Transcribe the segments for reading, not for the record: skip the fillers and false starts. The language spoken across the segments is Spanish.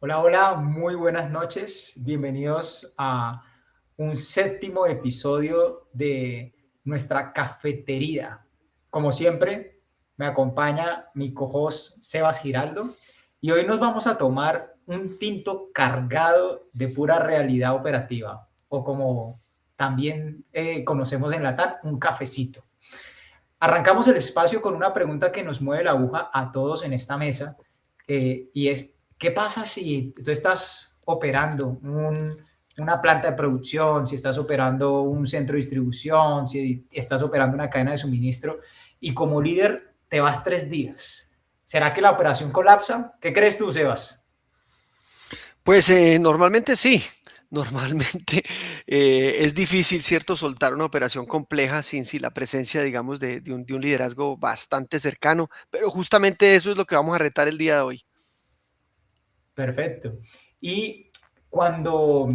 Hola, hola, muy buenas noches. Bienvenidos a un séptimo episodio de nuestra cafetería. Como siempre, me acompaña mi co-host Sebas Giraldo y hoy nos vamos a tomar un tinto cargado de pura realidad operativa o como también conocemos en Latam, un cafecito. Arrancamos el espacio con una pregunta que nos mueve la aguja a todos en esta mesa y es, ¿qué pasa si tú estás operando una planta de producción, si estás operando un centro de distribución, si estás operando una cadena de suministro y como líder te vas 3 días? ¿Será que la operación colapsa? ¿Qué crees tú, Sebas? Pues normalmente sí, normalmente es difícil, ¿cierto?, soltar una operación compleja sin la presencia, digamos, de un liderazgo bastante cercano, pero justamente eso es lo que vamos a retar el día de hoy. Perfecto. Y cuando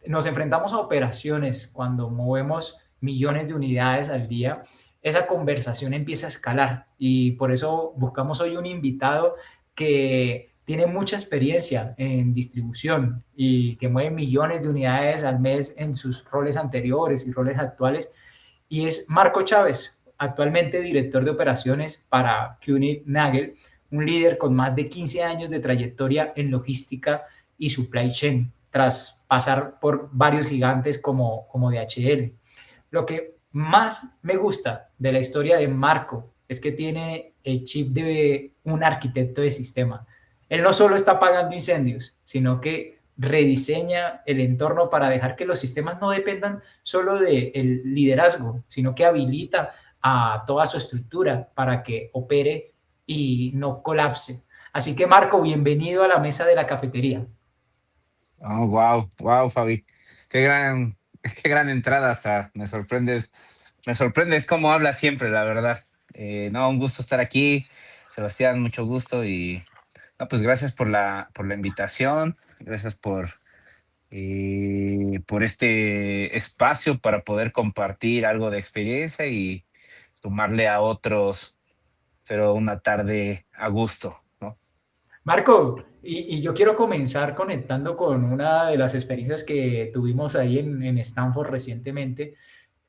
nos enfrentamos a operaciones, cuando movemos millones de unidades al día, esa conversación empieza a escalar y por eso buscamos hoy un invitado que tiene mucha experiencia en distribución y que mueve millones de unidades al mes en sus roles anteriores y roles actuales y es Marco Chávez, actualmente director de operaciones para Kuehne Nagel, un líder con más de 15 años de trayectoria en logística y supply chain, tras pasar por varios gigantes como DHL. Lo que más me gusta de la historia de Marco es que tiene el chip de un arquitecto de sistema. Él no solo está apagando incendios, sino que rediseña el entorno para dejar que los sistemas no dependan solo del liderazgo, sino que habilita a toda su estructura para que opere y no colapse. Así que Marco, bienvenido a la mesa de la cafetería. Oh, wow, wow, Fabi. Qué gran, qué gran entrada hasta. Me sorprendes cómo hablas siempre, la verdad. No, un gusto estar aquí. Sebastián, mucho gusto y no, pues gracias por la invitación. Gracias por este espacio para poder compartir algo de experiencia y sumarle a otros, pero una tarde a gusto, ¿no? Marco, y yo quiero comenzar conectando con una de las experiencias que tuvimos ahí en Stanford recientemente,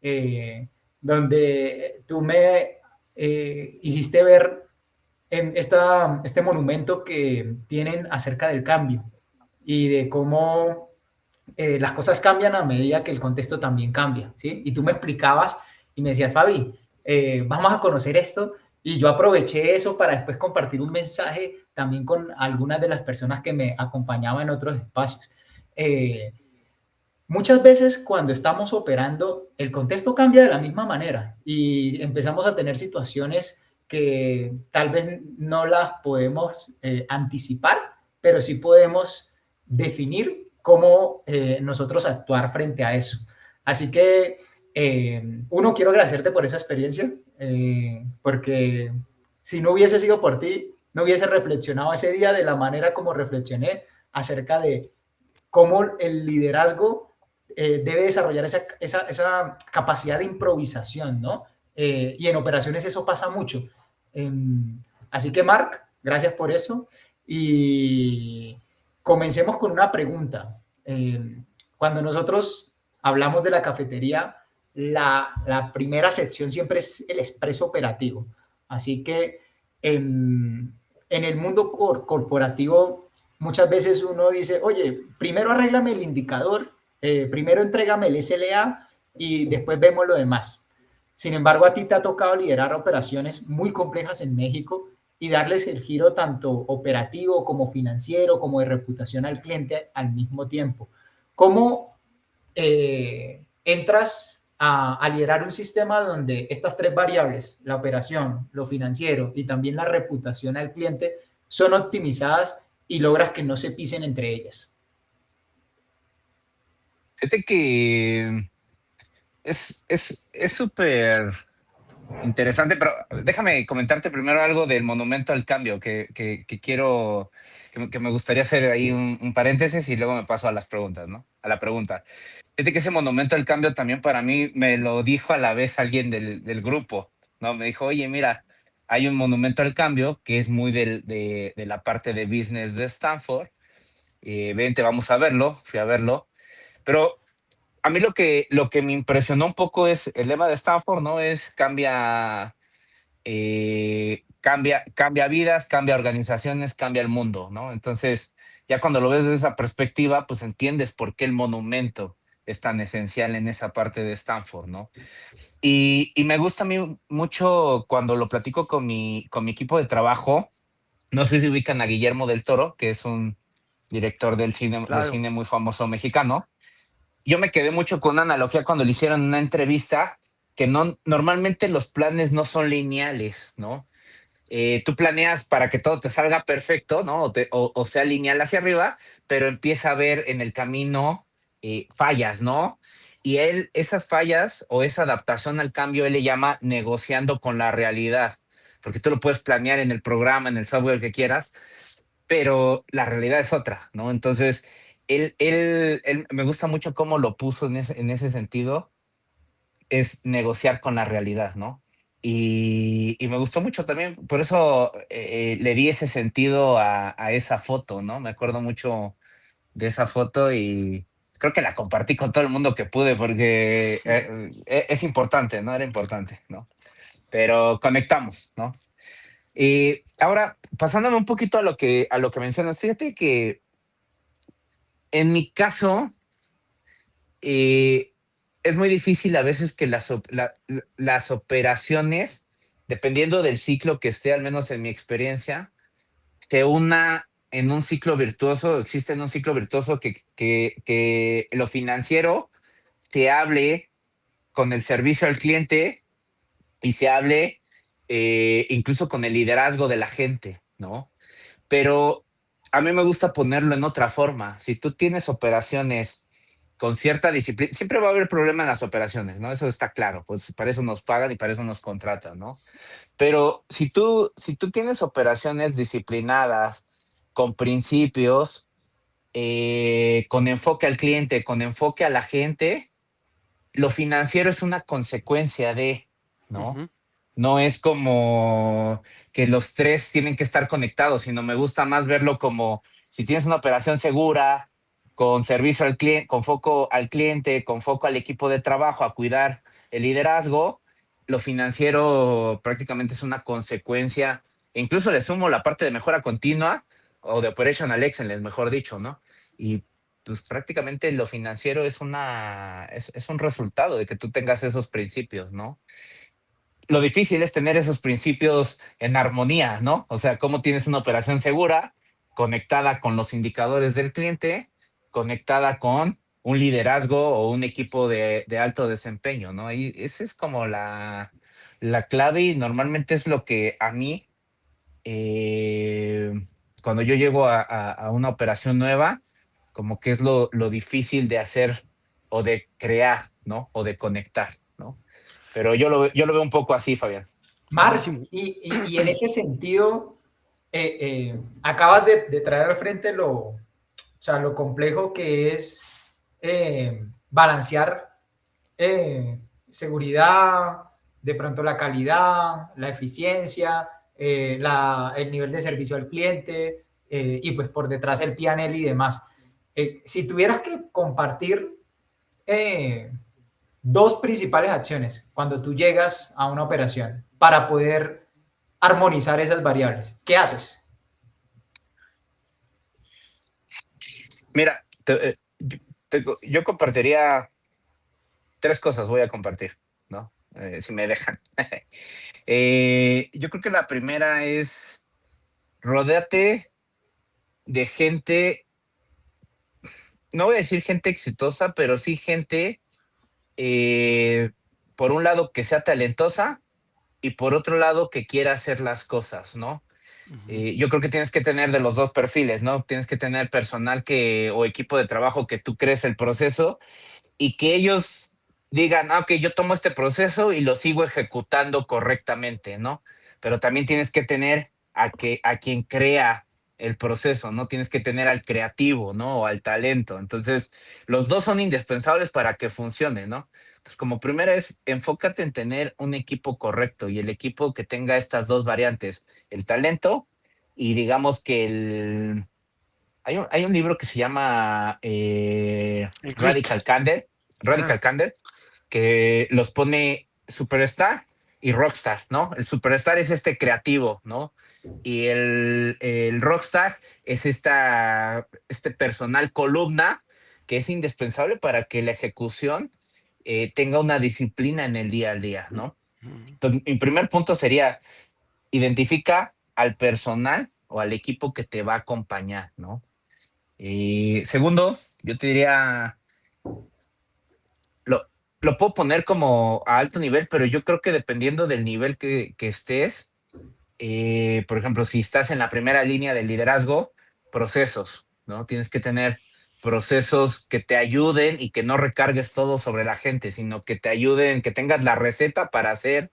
eh, donde tú me hiciste ver en este monumento que tienen acerca del cambio y de cómo las cosas cambian a medida que el contexto también cambia, ¿sí? Y tú me explicabas y me decías, Fabi, vamos a conocer esto, y yo aproveché eso para después compartir un mensaje también con algunas de las personas que me acompañaban en otros espacios. Eh, Muchas veces cuando estamos operando, el contexto cambia de la misma manera y empezamos a tener situaciones que tal vez no las podemos anticipar, pero sí podemos definir cómo nosotros actuar frente a eso. Así que, uno, quiero agradecerte por esa experiencia, porque si no hubiese sido por ti, no hubiese reflexionado ese día de la manera como reflexioné acerca de cómo el liderazgo debe desarrollar esa capacidad de improvisación, ¿no? Y en operaciones eso pasa mucho. Eh, Así que, Marc, gracias por eso. Y comencemos con una pregunta. Cuando nosotros hablamos de la cafetería, la primera sección siempre es el expreso operativo. Así que en el mundo corporativo muchas veces uno dice, oye, primero arréglame el indicador, primero entrégame el SLA y después vemos lo demás. Sin embargo, a ti te ha tocado liderar operaciones muy complejas en México y darles el giro tanto operativo como financiero, como de reputación al cliente al mismo tiempo. ¿Cómo entras a liderar un sistema donde estas tres variables, la operación, lo financiero y también la reputación al cliente, son optimizadas y logras que no se pisen entre ellas? Fíjate que es súper interesante, pero déjame comentarte primero algo del Monumento al Cambio, que quiero, que me gustaría hacer ahí un paréntesis y luego me paso a las preguntas, ¿no? A la pregunta. Fíjate que ese Monumento al Cambio también para mí me lo dijo a la vez alguien del grupo, ¿no? Me dijo, oye, mira, hay un Monumento al Cambio que es muy de la parte de business de Stanford vente, vamos a verlo, fui a verlo, pero a mí lo que me impresionó un poco es el lema de Stanford, ¿no? Es cambia vidas, cambia organizaciones, cambia el mundo, ¿no? Entonces, ya cuando lo ves desde esa perspectiva, pues entiendes por qué el monumento es tan esencial en esa parte de Stanford, ¿no? Y me gusta a mí mucho cuando lo platico con mi equipo de trabajo. No sé si ubican a Guillermo del Toro, que es un director de Claro. cine muy famoso mexicano. Yo me quedé mucho con una analogía cuando le hicieron una entrevista, que no, normalmente los planes no son lineales, ¿no? Tú planeas para que todo te salga perfecto, ¿no? O sea lineal hacia arriba, pero empieza a ver en el camino fallas, ¿no? Y él, esas fallas o esa adaptación al cambio, él le llama negociando con la realidad, porque tú lo puedes planear en el programa, en el software que quieras, pero la realidad es otra, ¿no? Entonces, él me gusta mucho cómo lo puso en ese sentido, es negociar con la realidad, ¿no? Y me gustó mucho también, por eso le di ese sentido a esa foto, ¿no? Me acuerdo mucho de esa foto y creo que la compartí con todo el mundo que pude porque es importante, ¿no? Era importante, ¿no? Pero conectamos, ¿no? Y ahora, pasándome un poquito a lo que mencionas, fíjate que en mi caso, eh, es muy difícil a veces que las operaciones, dependiendo del ciclo que esté, al menos en mi experiencia, te una en un ciclo virtuoso, existe en un ciclo virtuoso que lo financiero se hable con el servicio al cliente y se hable incluso con el liderazgo de la gente, ¿no? Pero a mí me gusta ponerlo en otra forma. Si tú tienes operaciones con cierta disciplina, siempre va a haber problema en las operaciones, ¿no? Eso está claro, pues para eso nos pagan y para eso nos contratan, ¿no? Pero si tú tienes operaciones disciplinadas, con principios, con enfoque al cliente, con enfoque a la gente, lo financiero es una consecuencia de, ¿no? Ujú. No es como que los tres tienen que estar conectados, sino me gusta más verlo como si tienes una operación segura, con servicio al cliente, con foco al cliente, con foco al equipo de trabajo, a cuidar el liderazgo, lo financiero prácticamente es una consecuencia. E incluso le sumo la parte de mejora continua o de operational excellence, mejor dicho, ¿no? Y pues prácticamente lo financiero es un resultado de que tú tengas esos principios, ¿no? Lo difícil es tener esos principios en armonía, ¿no? O sea, cómo tienes una operación segura, conectada con los indicadores del cliente, conectada con un liderazgo o un equipo de alto desempeño, ¿no? Y esa es como la clave y normalmente es lo que a mí, eh, cuando yo llego a una operación nueva, como que es lo difícil de hacer o de crear, ¿no? O de conectar, ¿no? Pero yo lo veo un poco así, Fabián. Marc, Buenísimo. y en ese sentido, acabas de traer al frente o sea, lo complejo que es balancear seguridad, de pronto la calidad, la eficiencia, el nivel de servicio al cliente y pues por detrás el PNL y demás. Si tuvieras que compartir eh, dos principales acciones cuando tú llegas a una operación para poder armonizar esas variables, ¿qué haces? Mira, yo compartiría tres cosas, voy a compartir, ¿no? Si me dejan. Yo creo que la primera es rodéate de gente, no voy a decir gente exitosa, pero sí gente, eh, por un lado, que sea talentosa y por otro lado, que quiera hacer las cosas, ¿no? Ujú. Yo creo que tienes que tener de los dos perfiles, ¿no? Tienes que tener personal o equipo de trabajo que tú crees el proceso y que ellos digan, ok, yo tomo este proceso y lo sigo ejecutando correctamente, ¿no? Pero también tienes que tener a quien crea el proceso, ¿no? Tienes que tener al creativo, ¿no? O al talento. Entonces, los dos son indispensables para que funcione, ¿no? Entonces, como primera es, enfócate en tener un equipo correcto y el equipo que tenga estas dos variantes, el talento y digamos que hay un libro que se llama El grit. Radical Candor, Ah, Radical Candor, que los pone superstar y rockstar, ¿no? El superstar es este creativo, ¿no? Y el rockstar es este personal columna que es indispensable para que la ejecución tenga una disciplina en el día al día, ¿no? mm, Entonces, mi primer punto sería, identifica al personal o al equipo que te va a acompañar, ¿no? Y segundo, yo te diría, lo, lo puedo poner como a alto nivel, pero yo creo que dependiendo del nivel que estés, por ejemplo, si estás en la primera línea del liderazgo, procesos, ¿no? Tienes que tener procesos que te ayuden y que no recargues todo sobre la gente, sino que te ayuden, que tengas la receta para hacer,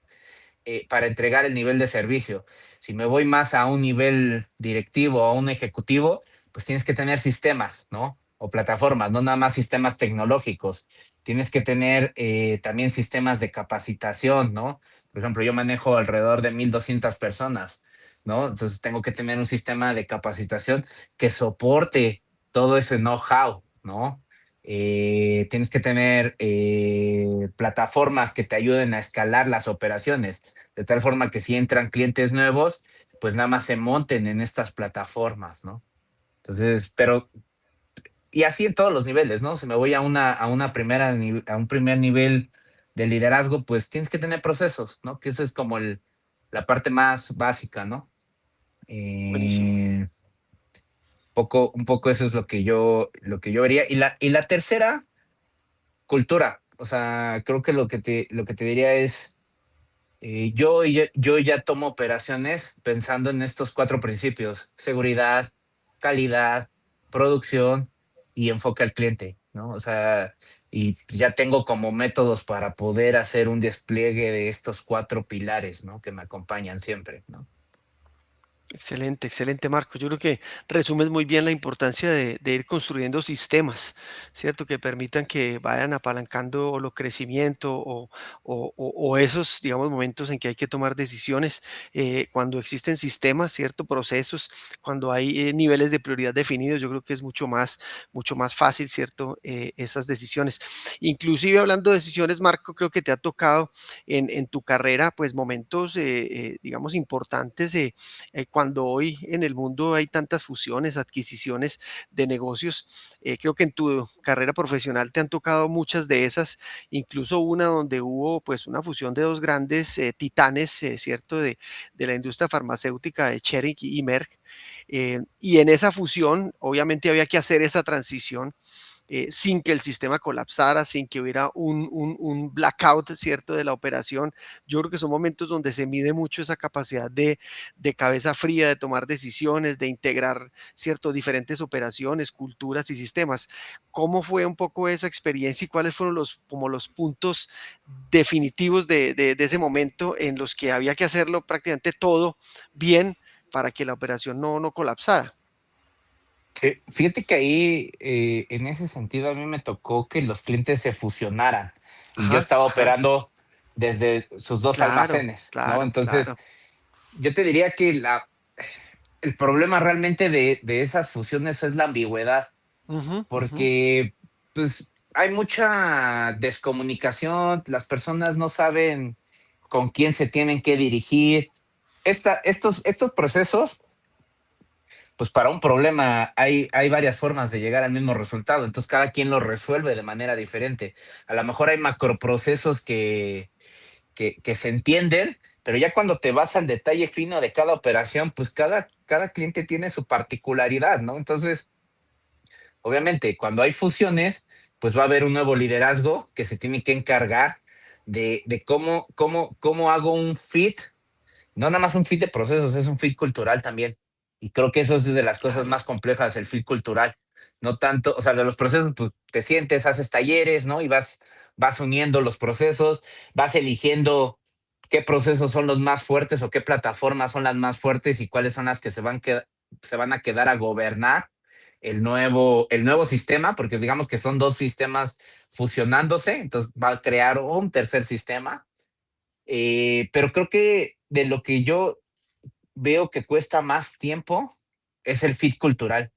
para entregar el nivel de servicio. Si me voy más a un nivel directivo o a un ejecutivo, pues tienes que tener sistemas, ¿no? O plataformas, no nada más sistemas tecnológicos. Tienes que tener también sistemas de capacitación, ¿no? Por ejemplo, yo manejo alrededor de 1,200 personas, ¿no? Entonces tengo que tener un sistema de capacitación que soporte todo ese know-how, ¿no? Tienes que tener plataformas que te ayuden a escalar las operaciones de tal forma que si entran clientes nuevos, pues nada más se monten en estas plataformas, ¿no? Entonces, pero, y así en todos los niveles, ¿no? Si me voy a un primer nivel de liderazgo, pues tienes que tener procesos, ¿no? Que eso es como la parte más básica, ¿no? buenísimo. Eh, un poco eso es lo que yo vería. Y la tercera, cultura. O sea, creo que lo que te diría es, yo ya tomo operaciones pensando en estos cuatro principios: seguridad, calidad, producción y enfoque al cliente, ¿no? O sea, y ya tengo como métodos para poder hacer un despliegue de estos cuatro pilares, ¿no? Que me acompañan siempre, ¿no? Excelente, excelente, Marco. Yo creo que resumes muy bien la importancia de ir construyendo sistemas, ¿cierto? Que permitan que vayan apalancando los crecimiento o esos, digamos, momentos en que hay que tomar decisiones. Cuando existen sistemas, ¿cierto? Procesos, cuando hay niveles de prioridad definidos, yo creo que es mucho más fácil, ¿cierto? Esas decisiones. Inclusive hablando de decisiones, Marco, creo que te ha tocado en tu carrera, pues momentos, digamos, importantes. Cuando hoy en el mundo hay tantas fusiones, adquisiciones de negocios, creo que en tu carrera profesional te han tocado muchas de esas, incluso una donde hubo pues una fusión de dos grandes titanes, ¿cierto? De la industria farmacéutica de Schering y Merck. Y en esa fusión, obviamente había que hacer esa transición sin que el sistema colapsara, sin que hubiera un blackout, ¿cierto?, de la operación. Yo creo que son momentos donde se mide mucho esa capacidad de cabeza fría, de tomar decisiones, de integrar, ¿cierto?, diferentes operaciones, culturas y sistemas. ¿Cómo fue un poco esa experiencia y cuáles fueron como los puntos definitivos de ese momento en los que había que hacerlo prácticamente todo bien para que la operación no colapsara? Sí, fíjate que ahí, en ese sentido, a mí me tocó que los clientes se fusionaran y yo Ajá, estaba ajá. operando desde sus dos Claro, almacenes, ¿no? claro, Entonces, claro. yo te diría que el problema realmente de esas fusiones es la ambigüedad, Ujú, ujú. porque pues hay mucha descomunicación, las personas no saben con quién se tienen que dirigir. Estos procesos, pues para un problema hay varias formas de llegar al mismo resultado, entonces cada quien lo resuelve de manera diferente. A lo mejor hay macroprocesos que se entienden, pero ya cuando te vas al detalle fino de cada operación, pues cada cliente tiene su particularidad, ¿no? Entonces, obviamente, cuando hay fusiones, pues va a haber un nuevo liderazgo que se tiene que encargar de cómo hago un fit, no nada más un fit de procesos, es un fit cultural también. Y creo que eso es de las cosas Claro. más complejas, el fit cultural. No tanto, o sea, de los procesos, pues te sientes, haces talleres, ¿no? Y vas uniendo los procesos, vas eligiendo qué procesos son los más fuertes o qué plataformas son las más fuertes y cuáles son las que se van a quedar a gobernar el nuevo sistema, porque digamos que son dos sistemas fusionándose, entonces va a crear un tercer sistema. Pero creo que de lo que yo veo que cuesta más tiempo es el fit cultural.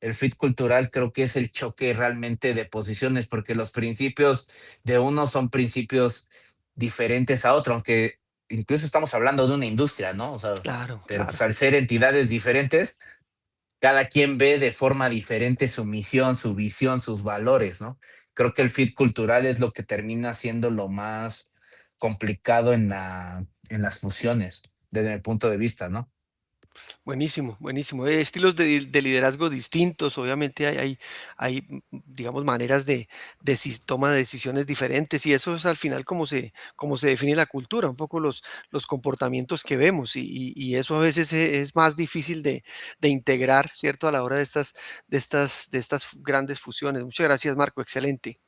el fit cultural creo que es el choque realmente de posiciones, porque los principios de uno son principios diferentes a otro, aunque incluso estamos hablando de una industria, ¿no? O sea, Claro, pero claro. pues al ser entidades diferentes, cada quien ve de forma diferente su misión, su visión, sus valores, ¿no? Creo que el fit cultural es lo que termina siendo lo más complicado en las fusiones, desde mi punto de vista, ¿no? Buenísimo, buenísimo. Estilos de liderazgo distintos, obviamente hay, digamos, maneras de toma de decisiones diferentes y eso es al final como se define la cultura, un poco los comportamientos que vemos y eso a veces es más difícil de integrar, ¿cierto? A la hora de estas grandes fusiones. Muchas gracias, Marco, excelente.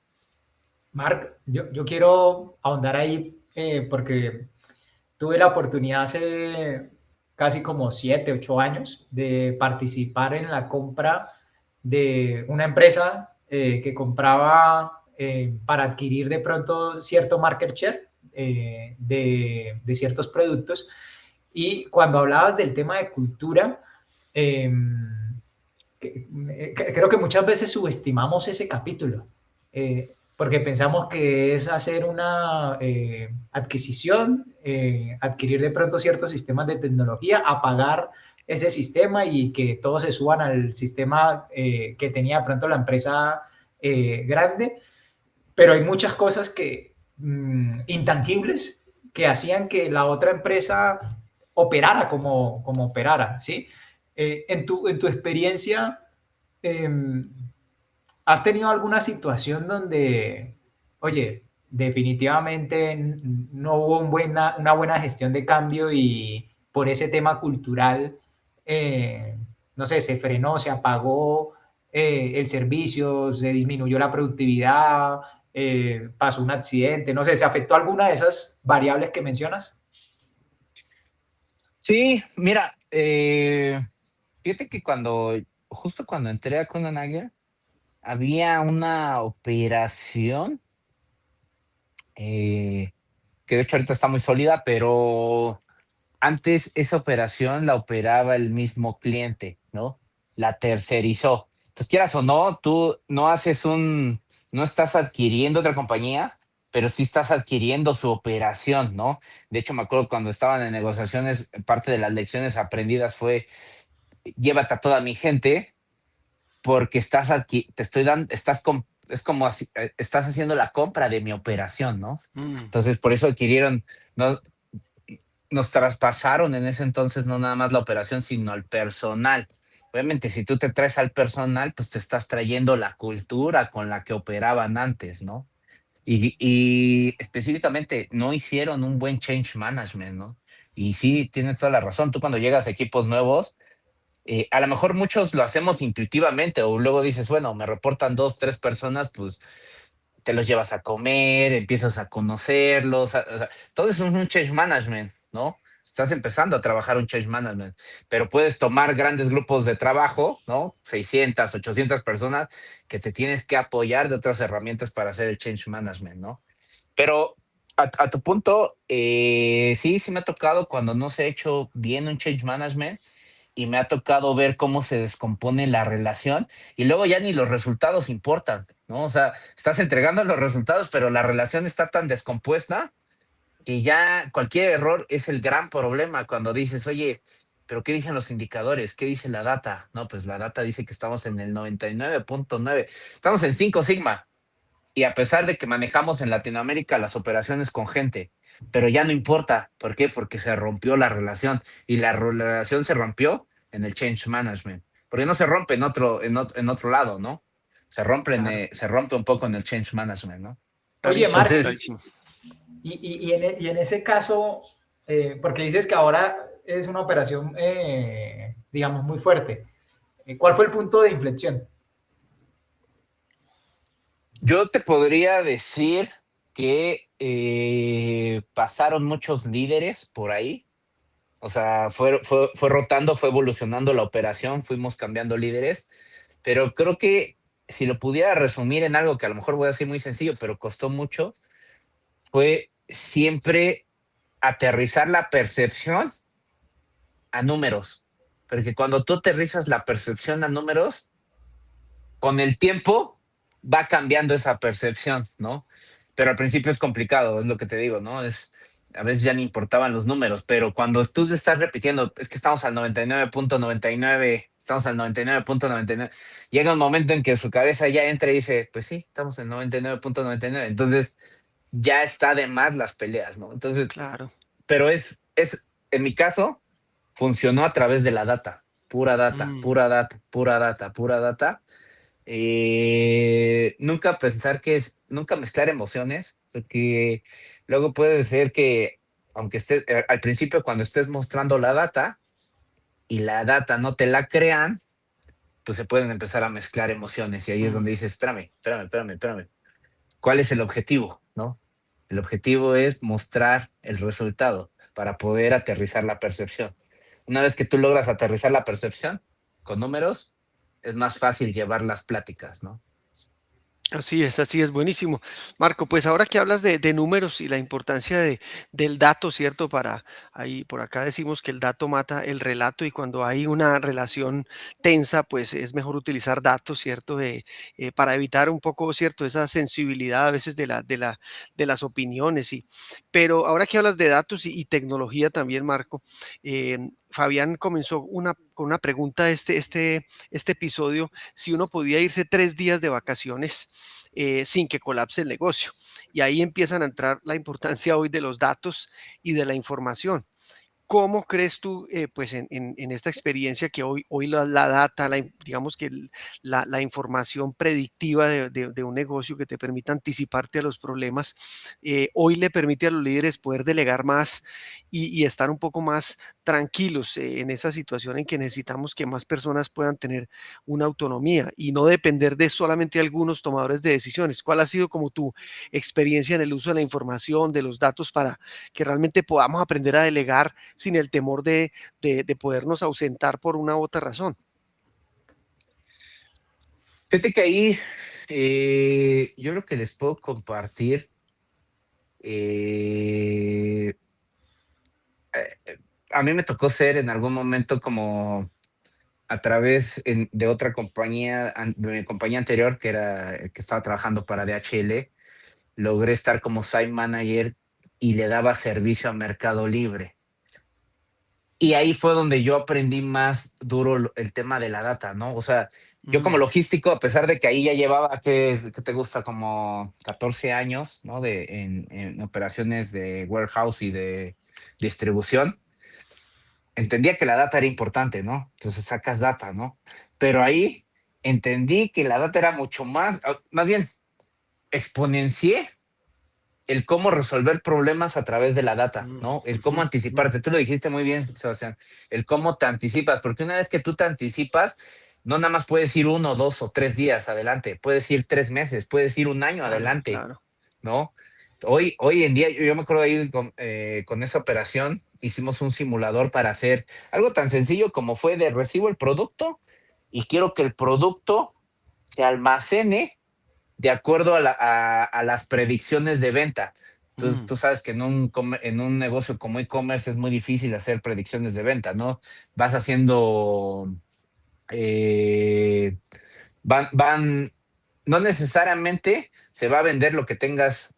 Marc, yo quiero ahondar ahí porque tuve la oportunidad hace casi como 7, 8 años de participar en la compra de una empresa que compraba para adquirir de pronto cierto market share de ciertos productos. Y cuando hablabas del tema de cultura, eh, creo que muchas veces subestimamos ese capítulo, porque pensamos que es hacer una adquisición, adquirir de pronto ciertos sistemas de tecnología, apagar ese sistema y que todos se suban al sistema que tenía de pronto la empresa grande, pero hay muchas cosas intangibles que hacían que la otra empresa operara como operara, ¿sí? En tu experiencia, eh, ¿has tenido alguna situación donde, oye, definitivamente no hubo una buena gestión de cambio y por ese tema cultural, eh, no sé, se frenó, se apagó el servicio, se disminuyó la productividad, pasó un accidente, no sé, ¿se afectó alguna de esas variables que mencionas? Sí, mira, fíjate que justo cuando entré a Conan había una operación eh, que de hecho ahorita está muy sólida, pero antes esa operación la operaba el mismo cliente, ¿no? La tercerizó. Entonces, quieras o no, tú no estás adquiriendo otra compañía, pero sí estás adquiriendo su operación, ¿no? De hecho, me acuerdo cuando estaban en negociaciones, parte de las lecciones aprendidas fue, llévate a toda mi gente, porque te estoy dando, es como estás haciendo la compra de mi operación, ¿no? Mm. Entonces, por eso adquirieron, no, nos traspasaron en ese entonces no nada más la operación, sino al personal. Obviamente, si tú te traes al personal, pues te estás trayendo la cultura con la que operaban antes, ¿no? Y específicamente no hicieron un buen change management, ¿no? Y sí, tienes toda la razón. Tú cuando llegas a equipos nuevos, a lo mejor muchos lo hacemos intuitivamente o luego dices, bueno, me reportan dos, tres personas, pues te los llevas a comer, empiezas a conocerlos, o sea, todo eso es un change management, ¿no? Estás empezando a trabajar un change management, pero puedes tomar grandes grupos de trabajo, ¿no? 600, 800 personas que te tienes que apoyar de otras herramientas para hacer el change management, ¿no? Pero a tu punto, sí, sí me ha tocado cuando no se ha hecho bien un change management y me ha tocado ver cómo se descompone la relación y luego ya ni los resultados importan, ¿no? O sea, estás entregando los resultados, pero la relación está tan descompuesta que ya cualquier error es el gran problema cuando dices, oye, pero ¿qué dicen los indicadores? ¿Qué dice la data? No, pues la data dice que estamos en el 99.9, estamos en 5 sigma. Y a pesar de que manejamos en Latinoamérica las operaciones con gente, pero ya no importa. ¿Por qué? Porque se rompió la relación y la relación se rompió en el change management. Porque no se rompe en otro lado, ¿no? Claro, Se rompe un poco en el change management, ¿no? Oye, clarísimo, Entonces, clarísimo. y en ese caso, porque dices que ahora es una operación, digamos, muy fuerte, ¿cuál fue el punto de inflexión? yo te podría decir que pasaron muchos líderes por ahí. O sea, fue rotando, fue evolucionando la operación, fuimos cambiando líderes, pero creo que si lo pudiera resumir en algo que a lo mejor voy a decir muy sencillo, pero costó mucho, fue siempre aterrizar la percepción a números. Porque cuando tú aterrizas la percepción a números, con el tiempo va cambiando esa percepción, ¿no? Pero al principio es complicado, es lo que te digo, ¿no? A veces ya ni importaban los números, pero cuando tú estás repitiendo, es que estamos al 99.99, estamos al 99.99, llega un momento en que su cabeza ya entra y dice, pues sí, estamos en 99.99, entonces ya está de más las peleas, ¿no? Entonces, Claro. pero en mi caso, funcionó a través de la data, pura data, Mm, pura data, pura data, pura data. Nunca pensar nunca mezclar emociones, porque luego puede ser que, aunque estés, al principio cuando estés mostrando la data y la data no te la crean, pues se pueden empezar a mezclar emociones y ahí es mm. donde dices, espérame. ¿Cuál es el objetivo? ¿No? El objetivo es mostrar el resultado para poder aterrizar la percepción. Una vez que tú logras aterrizar la percepción con números, es más fácil llevar las pláticas, ¿no? Así es, buenísimo. Marco, pues ahora que hablas de números y la importancia del dato, ¿cierto? Ahí, por acá decimos que el dato mata el relato y cuando hay una relación tensa, pues es mejor utilizar datos, ¿cierto? Para evitar un poco, ¿cierto? Esa sensibilidad a veces de las opiniones. Pero ahora que hablas de datos y tecnología también, Marco, Fabián comenzó con una pregunta este episodio, si uno podía irse 3 días de vacaciones sin que colapse el negocio. Y ahí empiezan a entrar la importancia hoy de los datos y de la información. ¿Cómo crees tú, pues en esta experiencia que hoy la data, digamos que la información predictiva de un negocio que te permita anticiparte a los problemas, hoy le permite a los líderes poder delegar más y estar un poco más tranquilos en esa situación en que necesitamos que más personas puedan tener una autonomía y no depender de solamente algunos tomadores de decisiones? ¿Cuál ha sido como tu experiencia en el uso de la información, de los datos para que realmente podamos aprender a delegar sin el temor de podernos ausentar por una u otra razón? Fíjate que ahí yo lo que les puedo compartir, eh, a mí me tocó ser en algún momento como a través de otra compañía, de mi compañía anterior, que estaba trabajando para DHL, logré estar como site manager y le daba servicio a Mercado Libre. Y ahí fue donde yo aprendí más duro el tema de la data, ¿no? O sea, yo como Mm, logístico, a pesar de que ahí ya llevaba, ¿qué te gusta? Como 14 años, ¿no? En operaciones de warehouse y de distribución, entendía que la data era importante, ¿no? Entonces sacas data, ¿no? Pero ahí entendí que la data era mucho más bien, exponencié el cómo resolver problemas a través de la data, mm, ¿no? El ujú, cómo ujú. anticiparte. Tú lo dijiste muy bien, Sebastián. El cómo te anticipas, porque una vez que tú te anticipas, no nada más puedes ir 1, 2 o 3 días adelante, puedes ir 3 meses, puedes ir un año Claro, adelante, claro. ¿no? Hoy en día, yo me acuerdo ahí con esa operación, hicimos un simulador para hacer algo tan sencillo como fue de recibo el producto y quiero que el producto se almacene de acuerdo a las predicciones de venta. Entonces, Mm, tú sabes que en un negocio como e-commerce es muy difícil hacer predicciones de venta, ¿no? Vas haciendo, eh, van, no necesariamente se va a vender lo que tengas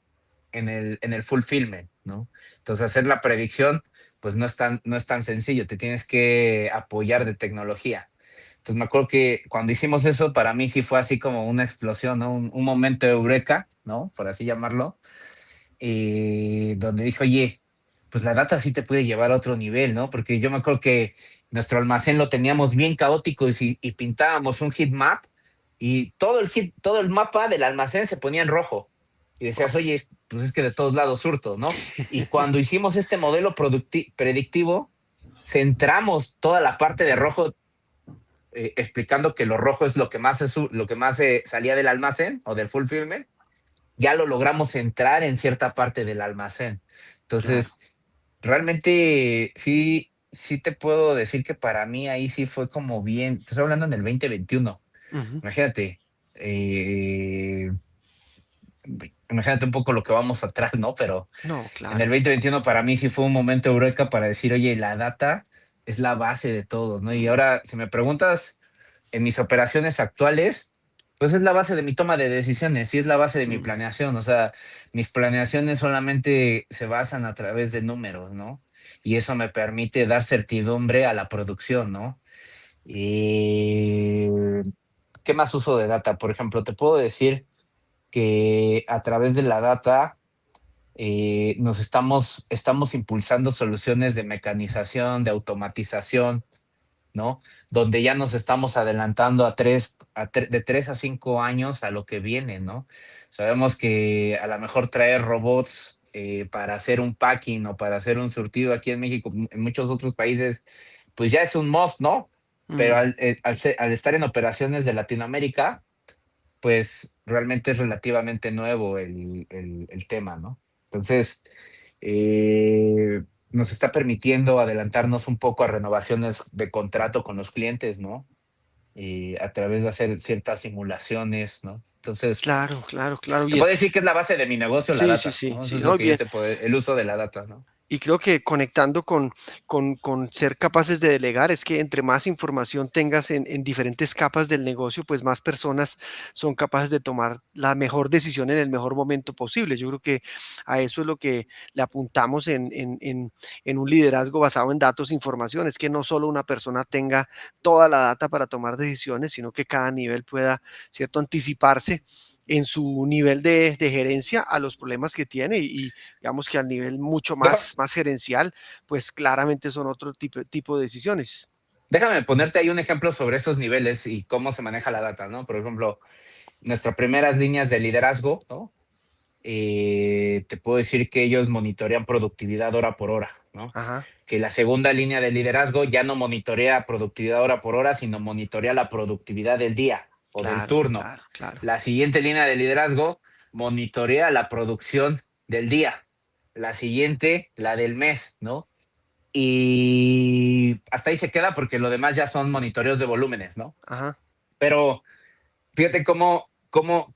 en el fulfillment, ¿no? Entonces, hacer la predicción, pues no es tan sencillo, te tienes que apoyar de tecnología. Entonces me acuerdo que cuando hicimos eso, para mí sí fue así como una explosión, ¿no? Un momento de eureka, ¿no? Por así llamarlo, donde dije, oye, pues la data sí te puede llevar a otro nivel, ¿no? Porque yo me acuerdo que nuestro almacén lo teníamos bien caótico y pintábamos un heat map y todo el mapa del almacén se ponía en rojo. Y decías, ok. oye, pues es que de todos lados surto, ¿no? Y cuando hicimos este modelo predictivo, centramos toda la parte de rojo, explicando que lo rojo es lo que más salía del almacén o del fulfillment, ya lo logramos entrar en cierta parte del almacén. Claro. Entonces, realmente sí te puedo decir que para mí ahí sí fue como bien, estoy hablando en el 2021. Ujú. Imagínate, eh, imagínate un poco lo que vamos atrás, ¿no? Pero No, en el claro. 2021 para mí sí fue un momento eureka para decir, oye, la data es la base de todo, ¿no? Y Mm, ahora, si me preguntas, en mis operaciones actuales, Pues es la base de mi toma de decisiones y es la base de mi Mm, planeación. O sea, mis planeaciones solamente se basan a través de números, ¿no? Y eso me permite dar certidumbre a la producción, ¿no? Y ¿qué más uso de data? Por ejemplo, te puedo decir que a través de la data estamos impulsando soluciones de mecanización, de automatización, ¿no? Donde ya nos estamos adelantando de 3 a 5 años a lo que viene, ¿no? Sabemos que a lo mejor traer robots para hacer un packing o para hacer un surtido aquí en México, en muchos otros países, pues ya es un must, ¿no? Pero mm. al estar en operaciones de Latinoamérica, pues realmente es relativamente nuevo el tema, ¿no? Entonces, nos está permitiendo adelantarnos un poco a renovaciones de contrato con los clientes, ¿no? A través de hacer ciertas simulaciones, ¿no? Entonces, Claro, claro, claro, te bien. puedo decir que es la base de mi negocio, la Sí, sí, data, sí, ¿no? Eso sí, es no, lo que yo bien. te puedo, el uso de la data, ¿no? Y creo que conectando con ser capaces de delegar es que entre más información tengas en diferentes capas del negocio, pues más personas son capaces de tomar la mejor decisión en el mejor momento posible. Yo creo que a eso es lo que le apuntamos en un liderazgo basado en datos e información, es que no solo una persona tenga toda la data para tomar decisiones, sino que cada nivel pueda, ¿cierto?, anticiparse en su nivel de gerencia a los problemas que tiene y digamos que al nivel mucho Deja- más gerencial, pues claramente son otro tipo de decisiones. Déjame ponerte ahí un ejemplo sobre esos niveles y cómo se maneja la data, ¿no? Por ejemplo, nuestras primeras líneas de liderazgo, ¿no? Te puedo decir que ellos monitorean productividad hora por hora, ¿no? Ajá, Que la segunda línea de liderazgo ya no monitorea productividad hora por hora, sino monitorea la productividad del día o del claro, turno. claro, claro. La siguiente línea de liderazgo monitorea la producción del día. La siguiente, la del mes, ¿no? Y hasta ahí se queda porque lo demás ya son monitoreos de volúmenes, ¿no? Ajá, Pero fíjate cómo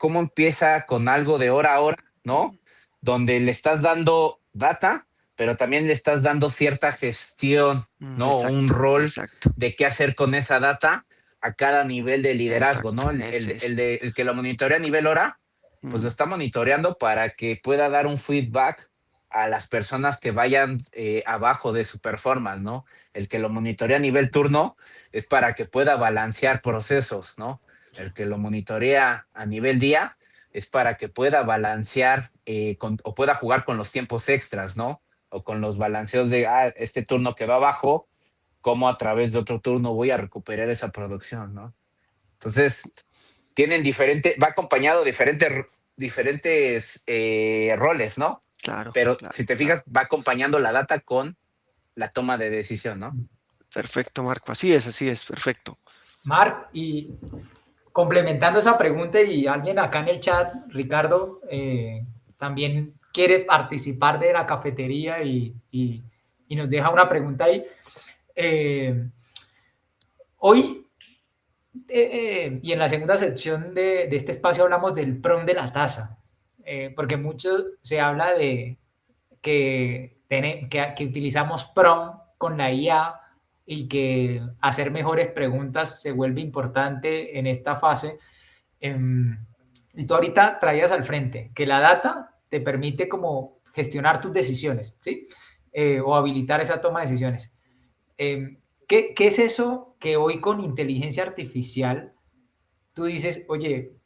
empieza con algo de hora a hora, ¿no? Donde le estás dando data, pero también le estás dando cierta gestión, ¿no? Un exacto, rol exacto, de qué hacer con esa data a cada nivel de liderazgo, exacto. ¿no? Ese es. El que lo monitorea a nivel hora, pues lo Mm, está monitoreando para que pueda dar un feedback a las personas que vayan abajo de su performance, ¿no? El que lo monitorea a nivel turno es para que pueda balancear procesos, ¿no? El que lo monitorea a nivel día es para que pueda balancear o pueda jugar con los tiempos extras, ¿no? O con los balanceos de, este turno quedó abajo, cómo a través de otro turno voy a recuperar esa producción, ¿no? Entonces, va acompañado de diferentes roles, ¿no? claro, Pero claro, si te claro. fijas, va acompañando la data con la toma de decisión, ¿no? Perfecto, Marco. Así es, perfecto. Marc, y complementando esa pregunta y alguien acá en el chat, Ricardo, también quiere participar de la cafetería y nos deja una pregunta ahí. Eh, hoy, y en la segunda sección de este espacio hablamos del PROM de la taza, porque mucho se habla de que utilizamos PROM con la IA y que hacer mejores preguntas se vuelve importante en esta fase. Em, y tú ahorita traías al frente que la data te permite como gestionar tus decisiones, ¿sí? O habilitar esa toma de decisiones. ¿Qué es eso que hoy con inteligencia artificial tú dices, oye,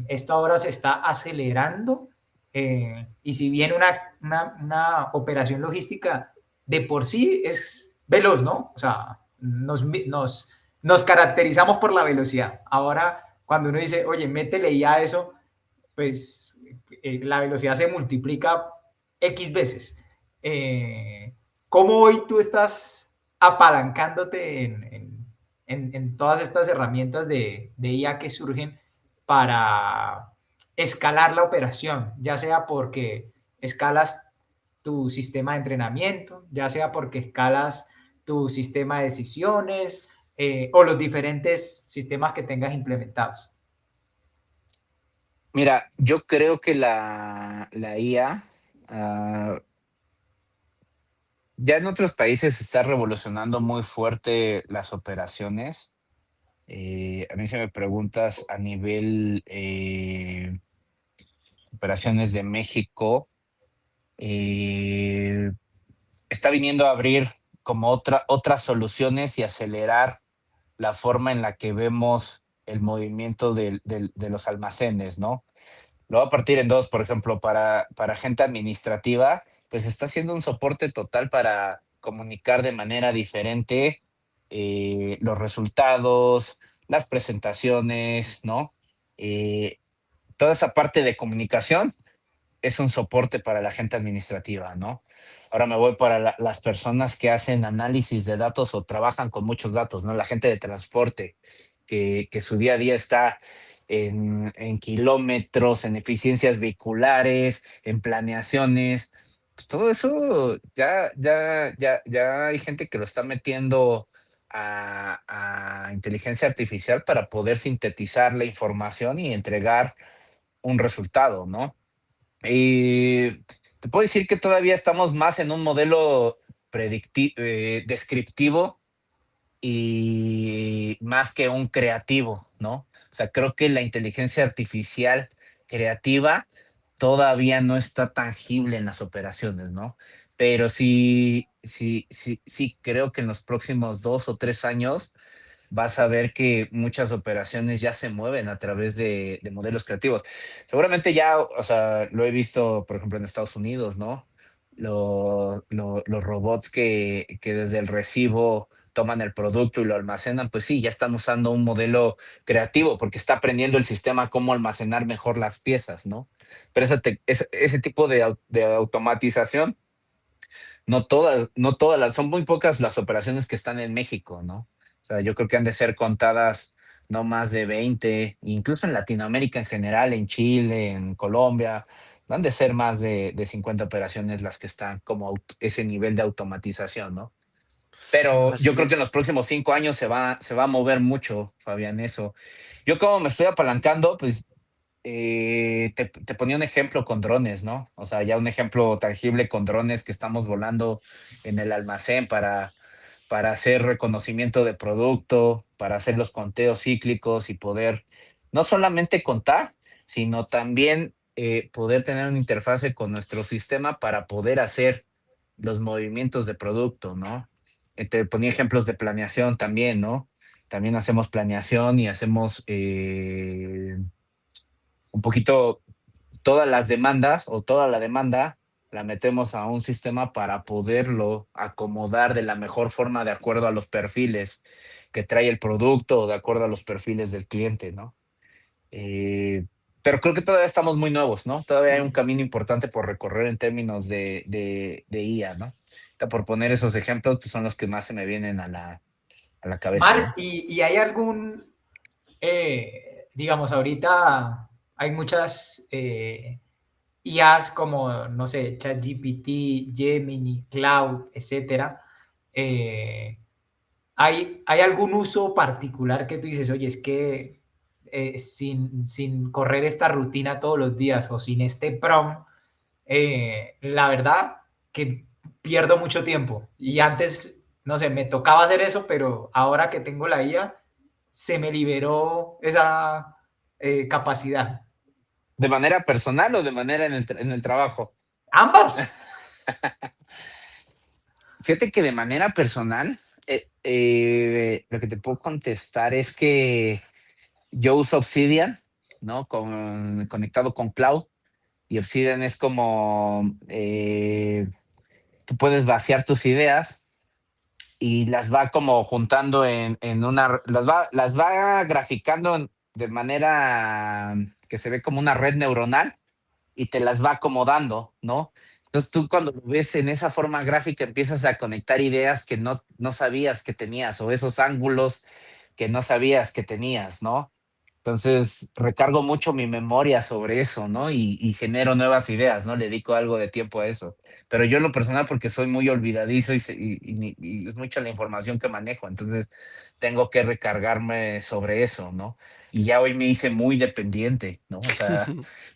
esto ahora se está acelerando y si bien una operación logística de por sí es veloz, ¿no? O sea, nos caracterizamos por la velocidad. Ahora, cuando uno dice, oye, métele ya eso, pues la velocidad se multiplica X veces. Eh, ¿Cómo hoy tú estás apalancándote en todas estas herramientas de IA que surgen para escalar la operación, ya sea porque escalas tu sistema de entrenamiento, ya sea porque escalas tu sistema de decisiones o los diferentes sistemas que tengas implementados? Mira, yo creo que la IA, ah, ya en otros países está revolucionando muy fuerte las operaciones. A mí si me preguntas a nivel operaciones de México, eh, está viniendo a abrir como otras soluciones y acelerar la forma en la que vemos el movimiento de los almacenes, ¿no? Lo voy a partir en dos, por ejemplo, para gente administrativa, pues está haciendo un soporte total para comunicar de manera diferente los resultados, las presentaciones, ¿no? Eh, Toda esa parte de comunicación es un soporte para la gente administrativa, ¿no? Ahora me voy para las personas que hacen análisis de datos o trabajan con muchos datos, ¿no? La gente de transporte, que su día a día está en kilómetros, en eficiencias vehiculares, en planeaciones. Pues todo eso ya hay gente que lo está metiendo a inteligencia artificial para poder sintetizar la información y entregar un resultado, ¿no? Y te puedo decir que todavía estamos más en un modelo descriptivo y más que un creativo, ¿no? O sea, creo que la inteligencia artificial creativa todavía no está tangible en las operaciones, ¿no? Pero sí creo que en los próximos 2 o 3 años vas a ver que muchas operaciones ya se mueven a través de modelos creativos. Seguramente ya, o sea, lo he visto, por ejemplo, en Estados Unidos, ¿no? Los robots que desde el recibo toman el producto y lo almacenan, pues sí, ya están usando un modelo creativo porque está aprendiendo el sistema cómo almacenar mejor las piezas, ¿no? Pero ese tipo de automatización no todas son muy pocas las operaciones que están en México, ¿no? O sea, yo creo que han de ser contadas no más de 20, incluso en Latinoamérica en general, en Chile, en Colombia, han de ser más de 50 operaciones las que están como ese nivel de automatización, ¿no? Pero yo Así creo que en es. los próximos 5 años se va a mover mucho, Fabián, eso. Yo como me estoy apalancando, pues te ponía un ejemplo con drones, ¿no? O sea, ya un ejemplo tangible con drones que estamos volando en el almacén para hacer reconocimiento de producto, para hacer los conteos cíclicos y poder no solamente contar, sino también poder tener una interfase con nuestro sistema para poder hacer los movimientos de producto, ¿no? Te ponía ejemplos de planeación también, ¿no? También hacemos planeación y hacemos un poquito todas las demandas o toda la demanda la metemos a un sistema para poderlo acomodar de la mejor forma de acuerdo a los perfiles que trae el producto o de acuerdo a los perfiles del cliente, ¿no? Eh, pero creo que todavía estamos muy nuevos, ¿no? Todavía hay un camino importante por recorrer en términos de IA, ¿no? Por poner esos ejemplos, pues son los que más se me vienen a la cabeza, Mar, ¿no? ¿y hay algún, digamos, ahorita hay muchas IAs como, no sé, ChatGPT, Gemini, Cloud, etcétera? Eh, ¿Hay algún uso particular que tú dices, oye, es que sin correr esta rutina todos los días o sin este prom, la verdad que pierdo mucho tiempo? Y antes, no sé, me tocaba hacer eso, pero ahora que tengo la IA, se me liberó esa capacidad. ¿De manera personal o de manera en el trabajo? Ambas. Fíjate que de manera personal, lo que te puedo contestar es que yo uso Obsidian, ¿no? Conectado con Cloud. Y Obsidian es como, tú puedes vaciar tus ideas y las va como juntando las va graficando de manera que se ve como una red neuronal y te las va acomodando, ¿no? Entonces tú cuando lo ves en esa forma gráfica empiezas a conectar ideas que no sabías que tenías o esos ángulos que no sabías que tenías, ¿no? Entonces recargo mucho mi memoria sobre eso, ¿no? Y genero nuevas ideas, ¿no? Le dedico algo de tiempo a eso. Pero yo en lo personal porque soy muy olvidadizo y es mucha la información que manejo, entonces tengo que recargarme sobre eso, ¿no? Y ya hoy me hice muy dependiente, ¿no? O sea,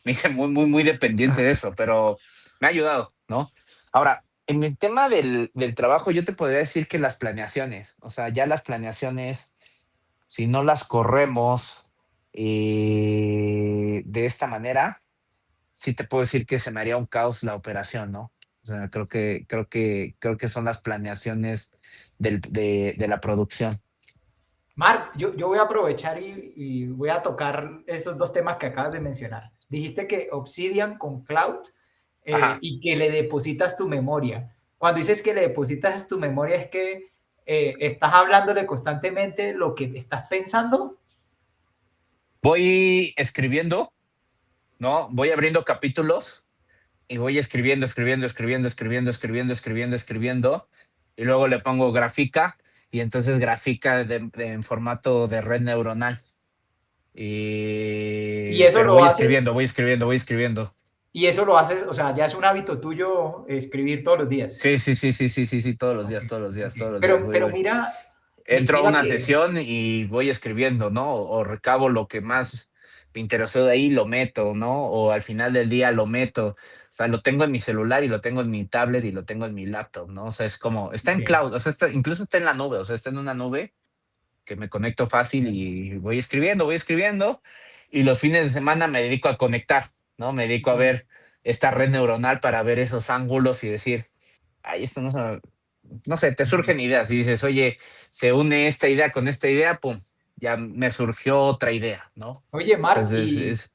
me hice muy, muy, muy dependiente de Claro. eso, pero me ha ayudado, ¿no? Ahora, en el tema del trabajo, yo te podría decir que las planeaciones, o sea, ya las planeaciones si no las corremos de esta manera, sí te puedo decir que se me haría un caos la operación, ¿no? O sea, creo que son las planeaciones de la producción. Mark, yo voy a aprovechar y voy a tocar esos dos temas que acabas de mencionar. Dijiste que Obsidian con Cloud Ajá. y que le depositas tu memoria. Cuando dices que le depositas tu memoria es que estás hablándole constantemente lo que estás pensando. Voy escribiendo, ¿no? Voy abriendo capítulos y voy escribiendo, escribiendo, escribiendo, escribiendo, escribiendo, escribiendo, escribiendo, y luego le pongo gráfica, y entonces gráfica en formato de red neuronal. Y eso Pero lo voy haces, escribiendo, voy escribiendo, voy escribiendo. y eso lo haces, o sea, ya es un hábito tuyo escribir todos los días. Sí, sí, sí, sí, sí, sí, sí, todos los Ok, días, todos los días, ok. todos los días, Pero, voy, pero voy. mira, Entro a mira una que, sesión y voy escribiendo, ¿no? O recabo lo que más me interesó de ahí, lo meto, ¿no? O al final del día lo meto. O sea, lo tengo en mi celular y lo tengo en mi tablet y lo tengo en mi laptop, ¿no? O sea, es como, está en ok. cloud, o sea, incluso está en la nube, o sea, está en una nube que me conecto fácil y voy escribiendo, y los fines de semana me dedico a conectar, ¿no? Me dedico a Ujú. ver esta red neuronal para ver esos ángulos y decir, ay, esto no sé, te surgen ideas y dices, oye, se une esta idea con esta idea, pum, ya me surgió otra idea, ¿no? Oye, Mark, Entonces,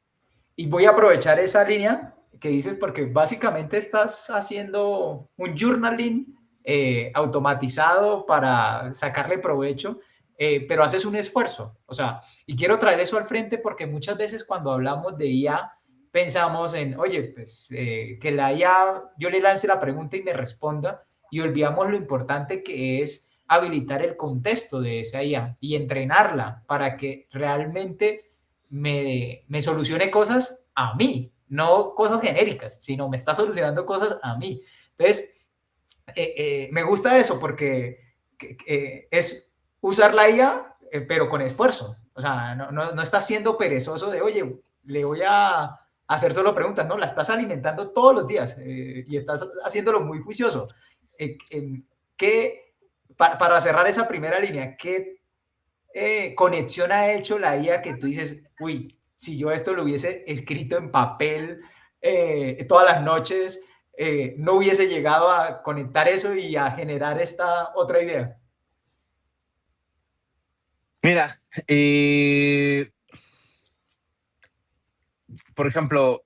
y voy a aprovechar esa línea que dices porque básicamente estás haciendo un journaling automatizado para sacarle provecho, pero haces un esfuerzo. O sea, y quiero traer eso al frente porque muchas veces cuando hablamos de IA pensamos en, oye, pues que la IA, yo le lance la pregunta y me responda y olvidamos lo importante que es habilitar el contexto de esa IA y entrenarla para que realmente me solucione cosas a mí, no cosas genéricas, sino me está solucionando cosas a mí. Entonces, me gusta eso porque es usar la IA, pero con esfuerzo. O sea, no estás siendo perezoso de, oye, le voy a hacer solo preguntas, no, la estás alimentando todos los días y estás haciéndolo muy juicioso. ¿Qué, para cerrar esa primera línea, qué conexión ha hecho la IA que tú dices, uy, si yo esto lo hubiese escrito en papel todas las noches, no hubiese llegado a conectar eso y a generar esta otra idea? mira, por ejemplo,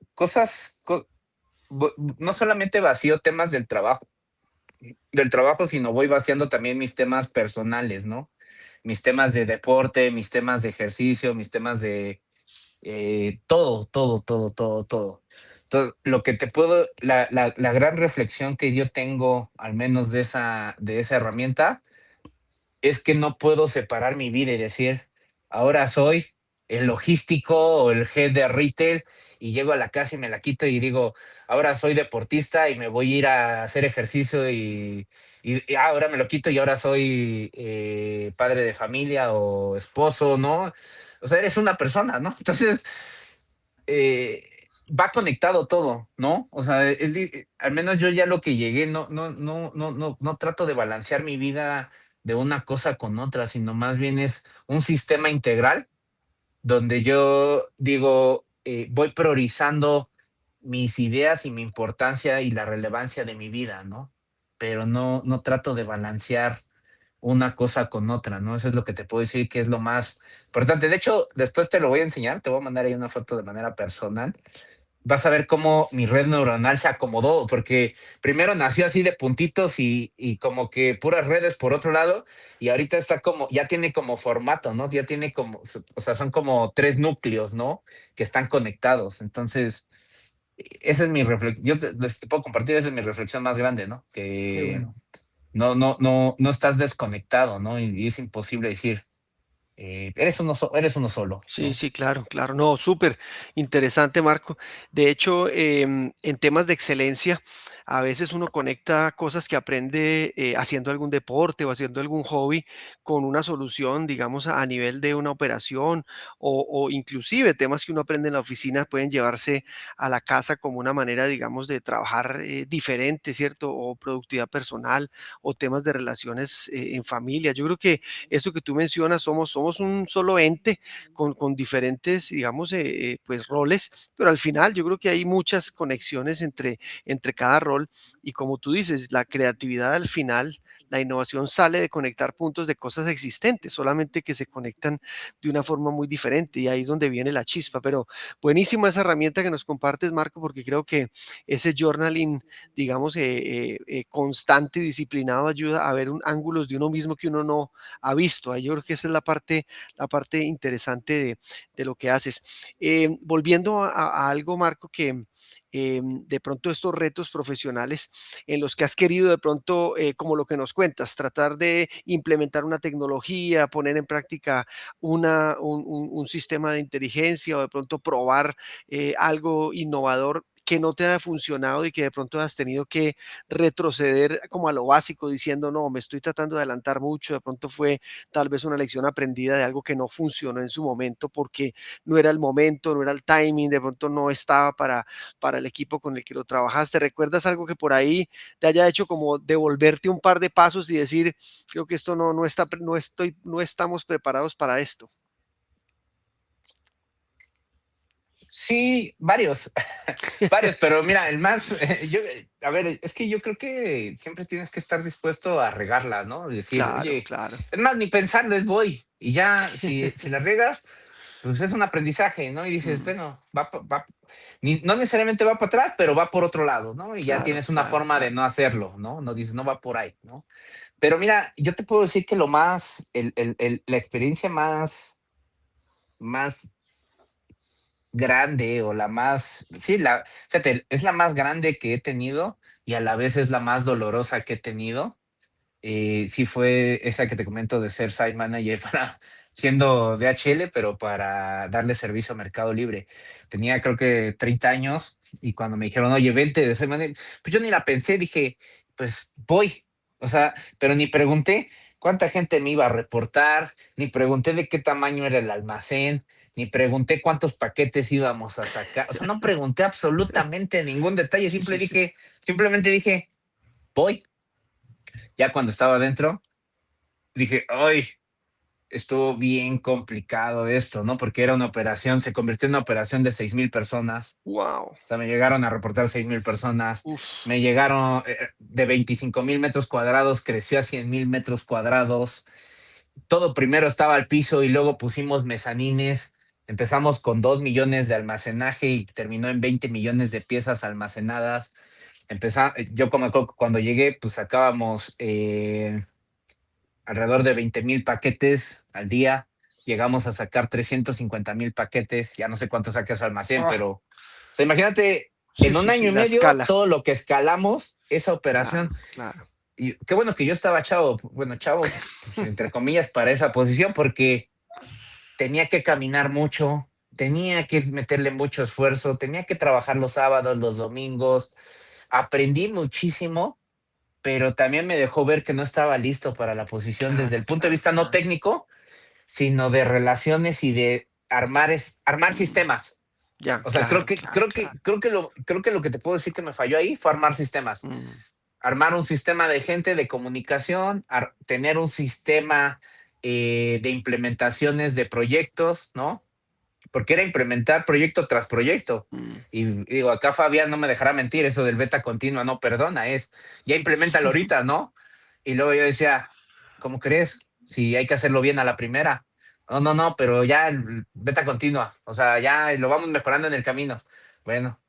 no solamente vacío temas del trabajo, sino voy vaciando también mis temas personales, ¿no? Mis temas de deporte, mis temas de ejercicio, mis temas de todo, todo, todo, todo, todo. Lo que te puedo, la gran reflexión que yo tengo, al menos de esa herramienta, es que no puedo separar mi vida y decir, ahora soy el logístico o el head de retail, y llego a la casa y me la quito y digo, ahora soy deportista y me voy a ir a hacer ejercicio y ahora me lo quito y ahora soy padre de familia o esposo, ¿no? O sea, eres una persona, ¿no? Entonces, eh, va conectado todo, ¿no? O sea, al menos yo ya lo que llegué, no trato de balancear mi vida de una cosa con otra, sino más bien es un sistema integral donde yo digo, voy priorizando mis ideas y mi importancia y la relevancia de mi vida, ¿no? Pero no trato de balancear una cosa con otra, ¿no? Eso es lo que te puedo decir que es lo más importante. De hecho, después te lo voy a enseñar, te voy a mandar ahí una foto de manera personal. Vas a ver cómo mi red neuronal se acomodó, porque primero nació así de puntitos y como que puras redes por otro lado, y ahorita está como, ya tiene como formato, ¿no? Ya tiene como, o sea, son como tres núcleos, ¿no? Que están conectados. Entonces, esa es mi reflexión, te puedo compartir, esa es mi reflexión más grande, ¿no? Qué Que bueno. no estás desconectado, ¿no? Y es imposible decir, eres uno solo, Sí, ¿no? sí, claro, claro. No, súper interesante, Marco. De hecho, en temas de excelencia, A veces uno conecta cosas que aprende haciendo algún deporte o haciendo algún hobby con una solución, digamos, a nivel de una operación o inclusive temas que uno aprende en la oficina pueden llevarse a la casa como una manera, digamos, de trabajar diferente, ¿cierto? O productividad personal o temas de relaciones en familia. Yo creo que eso que tú mencionas, somos un solo ente con diferentes, digamos, pues roles, pero al final yo creo que hay muchas conexiones entre cada rol y como tú dices, la creatividad al final, la innovación sale de conectar puntos de cosas existentes, solamente que se conectan de una forma muy diferente y ahí es donde viene la chispa. Pero buenísima esa herramienta que nos compartes, Marco, porque creo que ese journaling, digamos, constante y disciplinado ayuda a ver ángulos de uno mismo que uno no ha visto. Ahí yo creo que esa es la parte interesante de lo que haces. Volviendo a algo, Marco, que de pronto estos retos profesionales en los que has querido de pronto, como lo que nos cuentas, tratar de implementar una tecnología, poner en práctica un sistema de inteligencia o de pronto probar algo innovador que no te haya funcionado y que de pronto has tenido que retroceder como a lo básico diciendo, no, me estoy tratando de adelantar mucho, de pronto fue tal vez una lección aprendida de algo que no funcionó en su momento porque no era el momento, no era el timing, de pronto no estaba para el equipo con el que lo trabajaste. ¿Recuerdas algo que por ahí te haya hecho como devolverte un par de pasos y decir, creo que esto no estamos preparados para esto? Sí, varios, varios, pero mira, el más, a ver, es que yo creo que siempre tienes que estar dispuesto a regarla, ¿no? Y decir, Claro, oye, claro. es más, ni pensarles voy. Y ya, si la riegas, pues es un aprendizaje, ¿no? Y dices, Mm, bueno, no necesariamente va para atrás, pero va por otro lado, ¿no? Y ya claro, tienes una claro, forma de claro. no hacerlo, ¿no? No dices, no va por ahí, ¿no? Pero mira, yo te puedo decir que lo más, la experiencia más grande o la más, sí, fíjate, es la más grande que he tenido y a la vez es la más dolorosa que he tenido. Sí fue esa que te comento de ser site manager siendo DHL, pero para darle servicio a Mercado Libre. Tenía creo que 30 años y cuando me dijeron, oye, vente de site manager, pues yo ni la pensé, dije, pues voy. O sea, pero ni pregunté cuánta gente me iba a reportar, ni pregunté de qué tamaño era el almacén, ni pregunté cuántos paquetes íbamos a sacar. O sea, no pregunté absolutamente ningún detalle, Sí, sí, sí. simplemente dije, voy. Ya cuando estaba adentro, dije, ay, estuvo bien complicado esto, ¿no? Porque era una operación, se convirtió en una operación de 6,000 personas. Wow. O sea, me llegaron a reportar 6,000 personas. Uf. Me llegaron de 25,000 metros cuadrados, creció a 100,000 metros cuadrados. Todo primero estaba al piso y luego pusimos mezanines. Empezamos con 2 millones de almacenaje y terminó en 20 millones de piezas almacenadas. Yo como cuando llegué, pues sacábamos alrededor de 20,000 paquetes al día. Llegamos a sacar 350,000 paquetes. Ya no sé cuánto saqué ese almacén, Ah, pero, o sea, imagínate, sí, en un sí, sí, año y la medio, escala. todo lo que escalamos esa operación. Claro, claro. Y qué bueno que yo estaba chavo, bueno, chavo, pues, entre comillas, para esa posición, porque tenía que caminar mucho, tenía que meterle mucho esfuerzo, tenía que trabajar los sábados, los domingos. Aprendí muchísimo, pero también me dejó ver que no estaba listo para la posición desde Claro, el punto de claro, vista no claro. técnico, sino de relaciones y de armar Mm, sistemas. ya, O sea, claro, claro, claro. creo que lo que te puedo decir que me falló ahí fue armar sistemas. Mm, Armar un sistema de gente de comunicación, tener un sistema de implementaciones de proyectos, ¿no? Porque era implementar proyecto tras proyecto. mm. Y digo, acá Fabián no me dejará mentir, eso del beta continua, no, perdona, ya implementalo ahorita, ¿no? Y luego yo decía, ¿cómo crees? Si hay que hacerlo bien a la primera. No, no, no, pero ya beta continua, o sea, ya lo vamos mejorando en el camino. Bueno,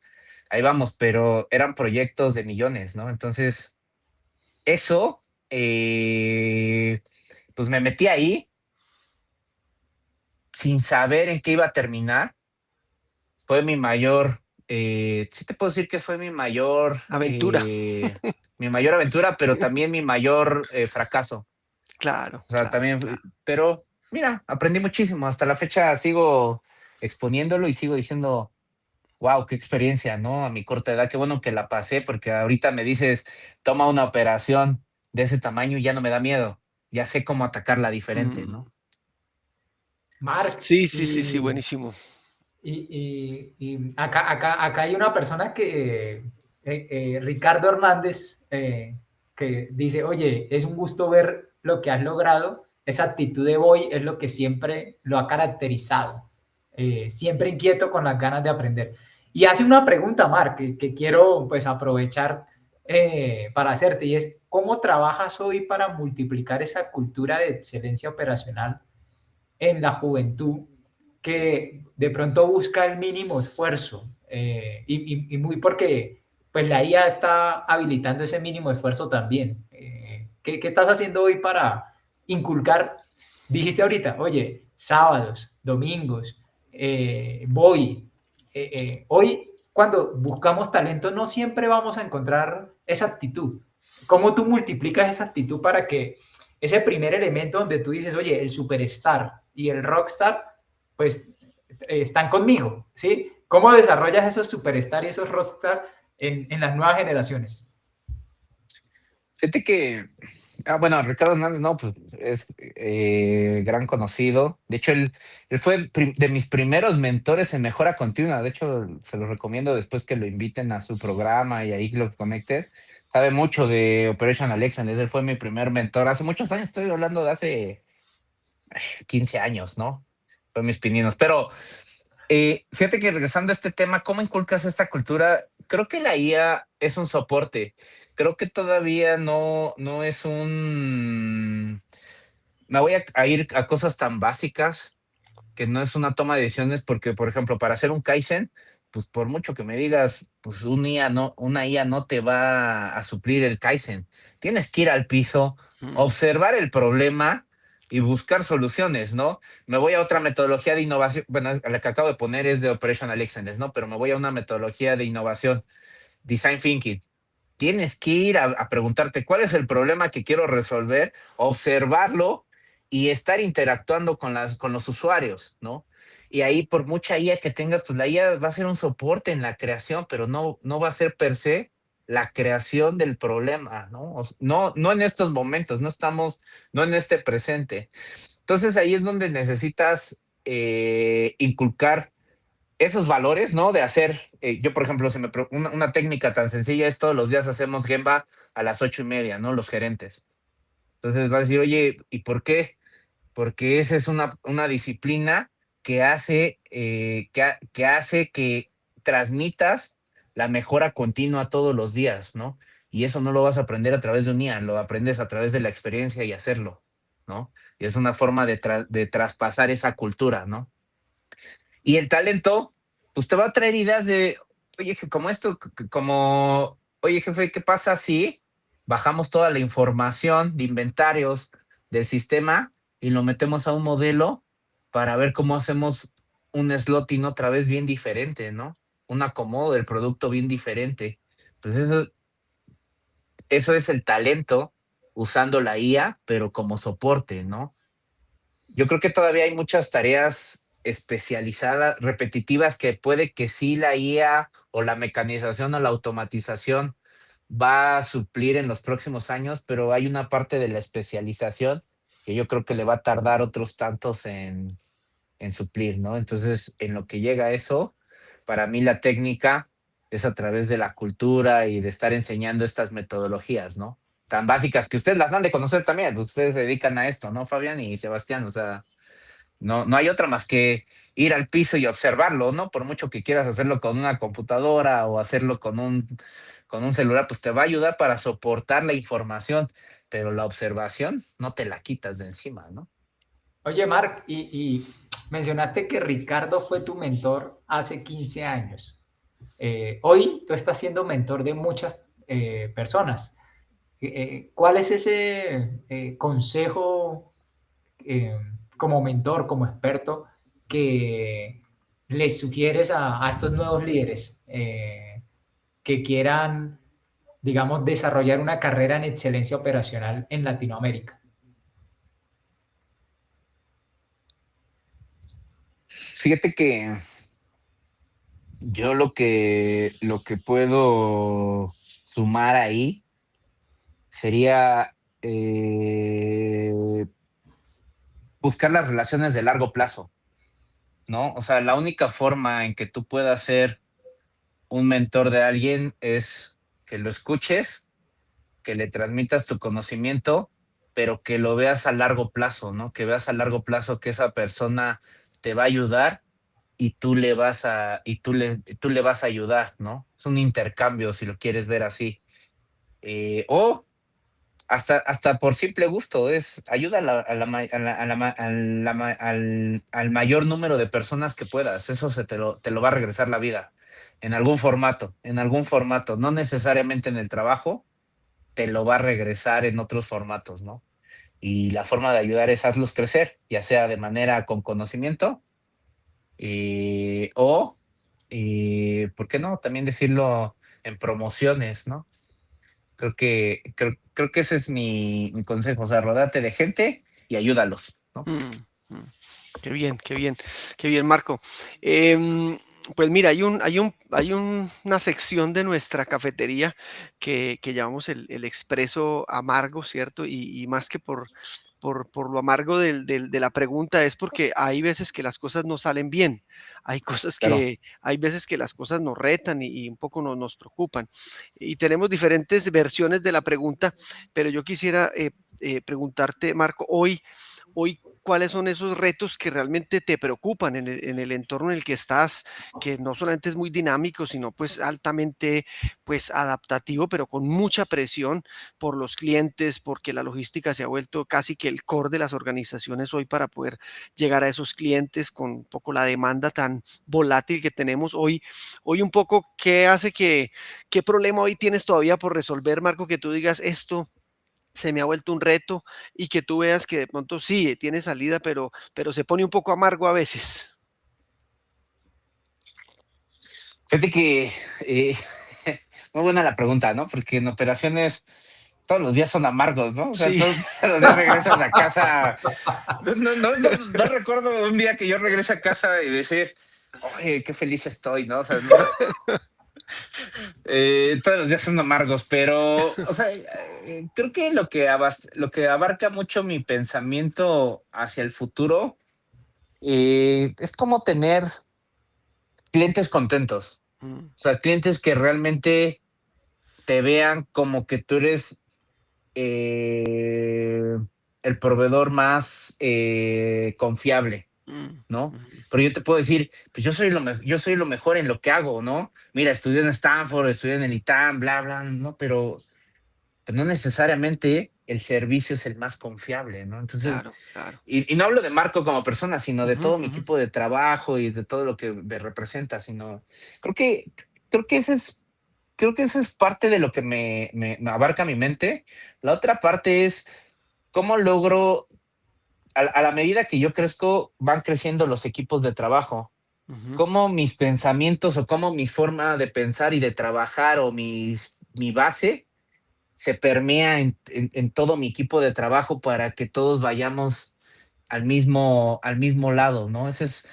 ahí vamos, pero eran proyectos de millones, ¿no? Entonces, eso, pues me metí ahí sin saber en qué iba a terminar. Fue sí te puedo decir que fue Aventura. mi mayor aventura, pero también mi mayor fracaso. Claro, O sea, claro, también, claro. pero mira, aprendí muchísimo. Hasta la fecha sigo exponiéndolo y sigo diciendo, wow, qué experiencia, ¿no? A mi corta edad, qué bueno que la pasé, porque ahorita me dices, toma una operación de ese tamaño y ya no me da miedo. Ya sé cómo atacarla diferente, Mm. ¿no? Mark, Sí, sí, sí, sí, buenísimo. y acá hay una persona que, Ricardo Hernández, que dice, oye, es un gusto ver lo que has logrado, esa actitud de voy es lo que siempre lo ha caracterizado, siempre inquieto con las ganas de aprender. Y hace una pregunta, Mark, que quiero pues aprovechar para hacerte, y es, ¿cómo trabajas hoy para multiplicar esa cultura de excelencia operacional en la juventud que de pronto busca el mínimo esfuerzo? Y muy porque pues la IA está habilitando ese mínimo esfuerzo también. ¿Qué estás haciendo hoy para inculcar? Dijiste ahorita, oye, sábados, domingos, hoy cuando buscamos talento no siempre vamos a encontrar esa actitud. ¿Cómo tú multiplicas esa actitud para que ese primer elemento donde tú dices, oye, el superstar y el rockstar, pues están conmigo, ¿sí? ¿Cómo desarrollas esos superstar y esos rockstar en las nuevas generaciones? Fíjate que, bueno, Ricardo Hernández, no, pues es gran conocido. De hecho, él fue de mis primeros mentores en mejora continua. De hecho, se lo recomiendo después que lo inviten a su programa y ahí lo conecte. Sabe mucho de Operational Excellence. Él fue mi primer mentor hace muchos años. Estoy hablando de hace 15 años, ¿no? Fue mis pininos. Pero fíjate que regresando a este tema, ¿cómo inculcas esta cultura? Creo que la IA es un soporte. Creo que todavía no es un... Me voy a ir a cosas tan básicas que no es una toma de decisiones porque, por ejemplo, para hacer un Kaizen, pues por mucho que me digas, pues una IA no te va a suplir el Kaizen. Tienes que ir al piso, Mm. observar el problema y buscar soluciones, ¿no? Me voy a otra metodología de innovación, bueno, la que acabo de poner es de Operational Excellence, ¿no? Pero me voy a una metodología de innovación, Design Thinking. Tienes que ir a preguntarte cuál es el problema que quiero resolver, observarlo y estar interactuando con los usuarios, ¿no? Y ahí, por mucha IA que tengas, pues la IA va a ser un soporte en la creación, pero no va a ser per se la creación del problema, ¿no? No en estos momentos, no en este presente. Entonces ahí es donde necesitas inculcar esos valores, ¿no? De hacer, yo por ejemplo, una técnica tan sencilla es todos los días hacemos Gemba a las 8:30, ¿no? Los gerentes. Entonces vas a decir, oye, ¿y por qué? Porque esa es una disciplina que hace que transmitas la mejora continua todos los días, ¿no? Y eso no lo vas a aprender a través de un IA, lo aprendes a través de la experiencia y hacerlo, ¿no? Y es una forma de traspasar esa cultura, ¿no? Y el talento, pues te va a traer ideas de, oye, como esto, como, oye, jefe, ¿qué pasa si bajamos toda la información de inventarios del sistema y lo metemos a un modelo para ver cómo hacemos un slotting otra vez bien diferente, ¿no? Un acomodo del producto bien diferente. Pues eso es el talento usando la IA, pero como soporte, ¿no? Yo creo que todavía hay muchas tareas especializadas, repetitivas, que puede que sí la IA o la mecanización o la automatización va a suplir en los próximos años, pero hay una parte de la especialización que yo creo que le va a tardar otros tantos en suplir, ¿no? Entonces, en lo que llega a eso, para mí la técnica es a través de la cultura y de estar enseñando estas metodologías, ¿no? Tan básicas que ustedes las han de conocer también, pues ustedes se dedican a esto, ¿no, Fabián y Sebastián? O sea, no hay otra más que ir al piso y observarlo, ¿no? Por mucho que quieras hacerlo con una computadora o hacerlo con un celular, pues te va a ayudar para soportar la información, pero la observación no te la quitas de encima, ¿no? Oye, Mark, y mencionaste que Ricardo fue tu mentor hace 15 años. Hoy tú estás siendo mentor de muchas personas. ¿Cuál es ese consejo como mentor, como experto, que les sugieres a estos nuevos líderes que quieran, digamos, desarrollar una carrera en excelencia operacional en Latinoamérica? Fíjate que Yo lo que puedo sumar ahí sería buscar las relaciones de largo plazo, ¿no? O sea, la única forma en que tú puedas ser un mentor de alguien es que lo escuches, que le transmitas tu conocimiento, pero que lo veas a largo plazo, ¿no? Que veas a largo plazo que esa persona te va a ayudar y tú le vas a ayudar, ¿no? Es un intercambio si lo quieres ver así. O hasta por simple gusto, es ayuda a la ma- a la ma- al mayor número de personas que puedas. Eso te lo va a regresar la vida en algún formato, no necesariamente en el trabajo, te lo va a regresar en otros formatos, ¿no? Y la forma de ayudar es hazlos crecer, ya sea de manera con conocimiento o, ¿por qué no? También decirlo en promociones, ¿no? Creo que ese es mi consejo, o sea, rodate de gente y ayúdalos, ¿no? Mm, mm. Qué bien, qué bien, qué bien, Marco. Em, pues mira, una sección de nuestra cafetería que llamamos el expreso amargo, ¿cierto? Y más que por lo amargo de la pregunta, es porque hay veces que las cosas no salen bien. Claro. Hay veces que las cosas nos retan y un poco nos preocupan. Y tenemos diferentes versiones de la pregunta, pero yo quisiera preguntarte, Marco, hoy, ¿cuáles son esos retos que realmente te preocupan en el entorno en el que estás, que no solamente es muy dinámico, sino pues altamente pues adaptativo, pero con mucha presión por los clientes, porque la logística se ha vuelto casi que el core de las organizaciones hoy para poder llegar a esos clientes con un poco la demanda tan volátil que tenemos hoy? Hoy un poco, qué problema hoy tienes todavía por resolver, Marco, que tú digas esto se me ha vuelto un reto y que tú veas que de pronto sí, tiene salida, pero se pone un poco amargo a veces. Fíjate que eh, muy buena la pregunta, ¿no? Porque en operaciones todos los días son amargos, ¿no? O sea, Sí, todos los días regresas a casa. No recuerdo un día que yo regrese a casa y decir, oye, qué feliz estoy, ¿no? O sea, todos los días son amargos, pero, o sea, creo que lo que abarca mucho mi pensamiento hacia el futuro es como tener clientes contentos. mm, O sea, clientes que realmente te vean como que tú eres eh, el proveedor más confiable, mm, ¿no? mm, Pero yo te puedo decir, pues yo soy lo mejor en lo que hago, ¿no? Mira, estudié en Stanford, estudié en el ITAM, bla, bla, ¿no? Pero pues, no necesariamente el servicio es el más confiable, ¿no? Entonces, claro, claro. y no hablo de Marco como persona, sino de Ujú, todo mi ujú, equipo de trabajo y de todo lo que me representa, sino creo que, creo que ese es, creo que eso es parte de lo que me abarca mi mente. La otra parte es cómo logro, a la medida que yo crezco, van creciendo los equipos de trabajo. ujú, Cómo mis pensamientos o cómo mi forma de pensar y de trabajar o mi base se permea en todo mi equipo de trabajo para que todos vayamos al mismo lado, ¿no? Ese es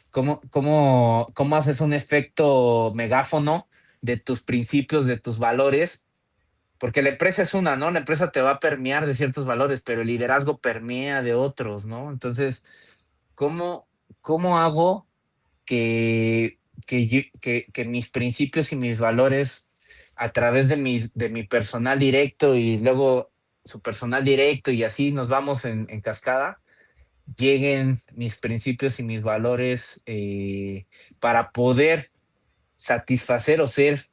cómo haces un efecto megáfono de tus principios, de tus valores, porque la empresa es una, ¿no? La empresa te va a permear de ciertos valores, pero el liderazgo permea de otros, ¿no? Entonces, ¿cómo, cómo hago que mis principios y mis valores a través de mi personal directo y luego su personal directo y así nos vamos en cascada, lleguen mis principios y mis valores para poder satisfacer o ser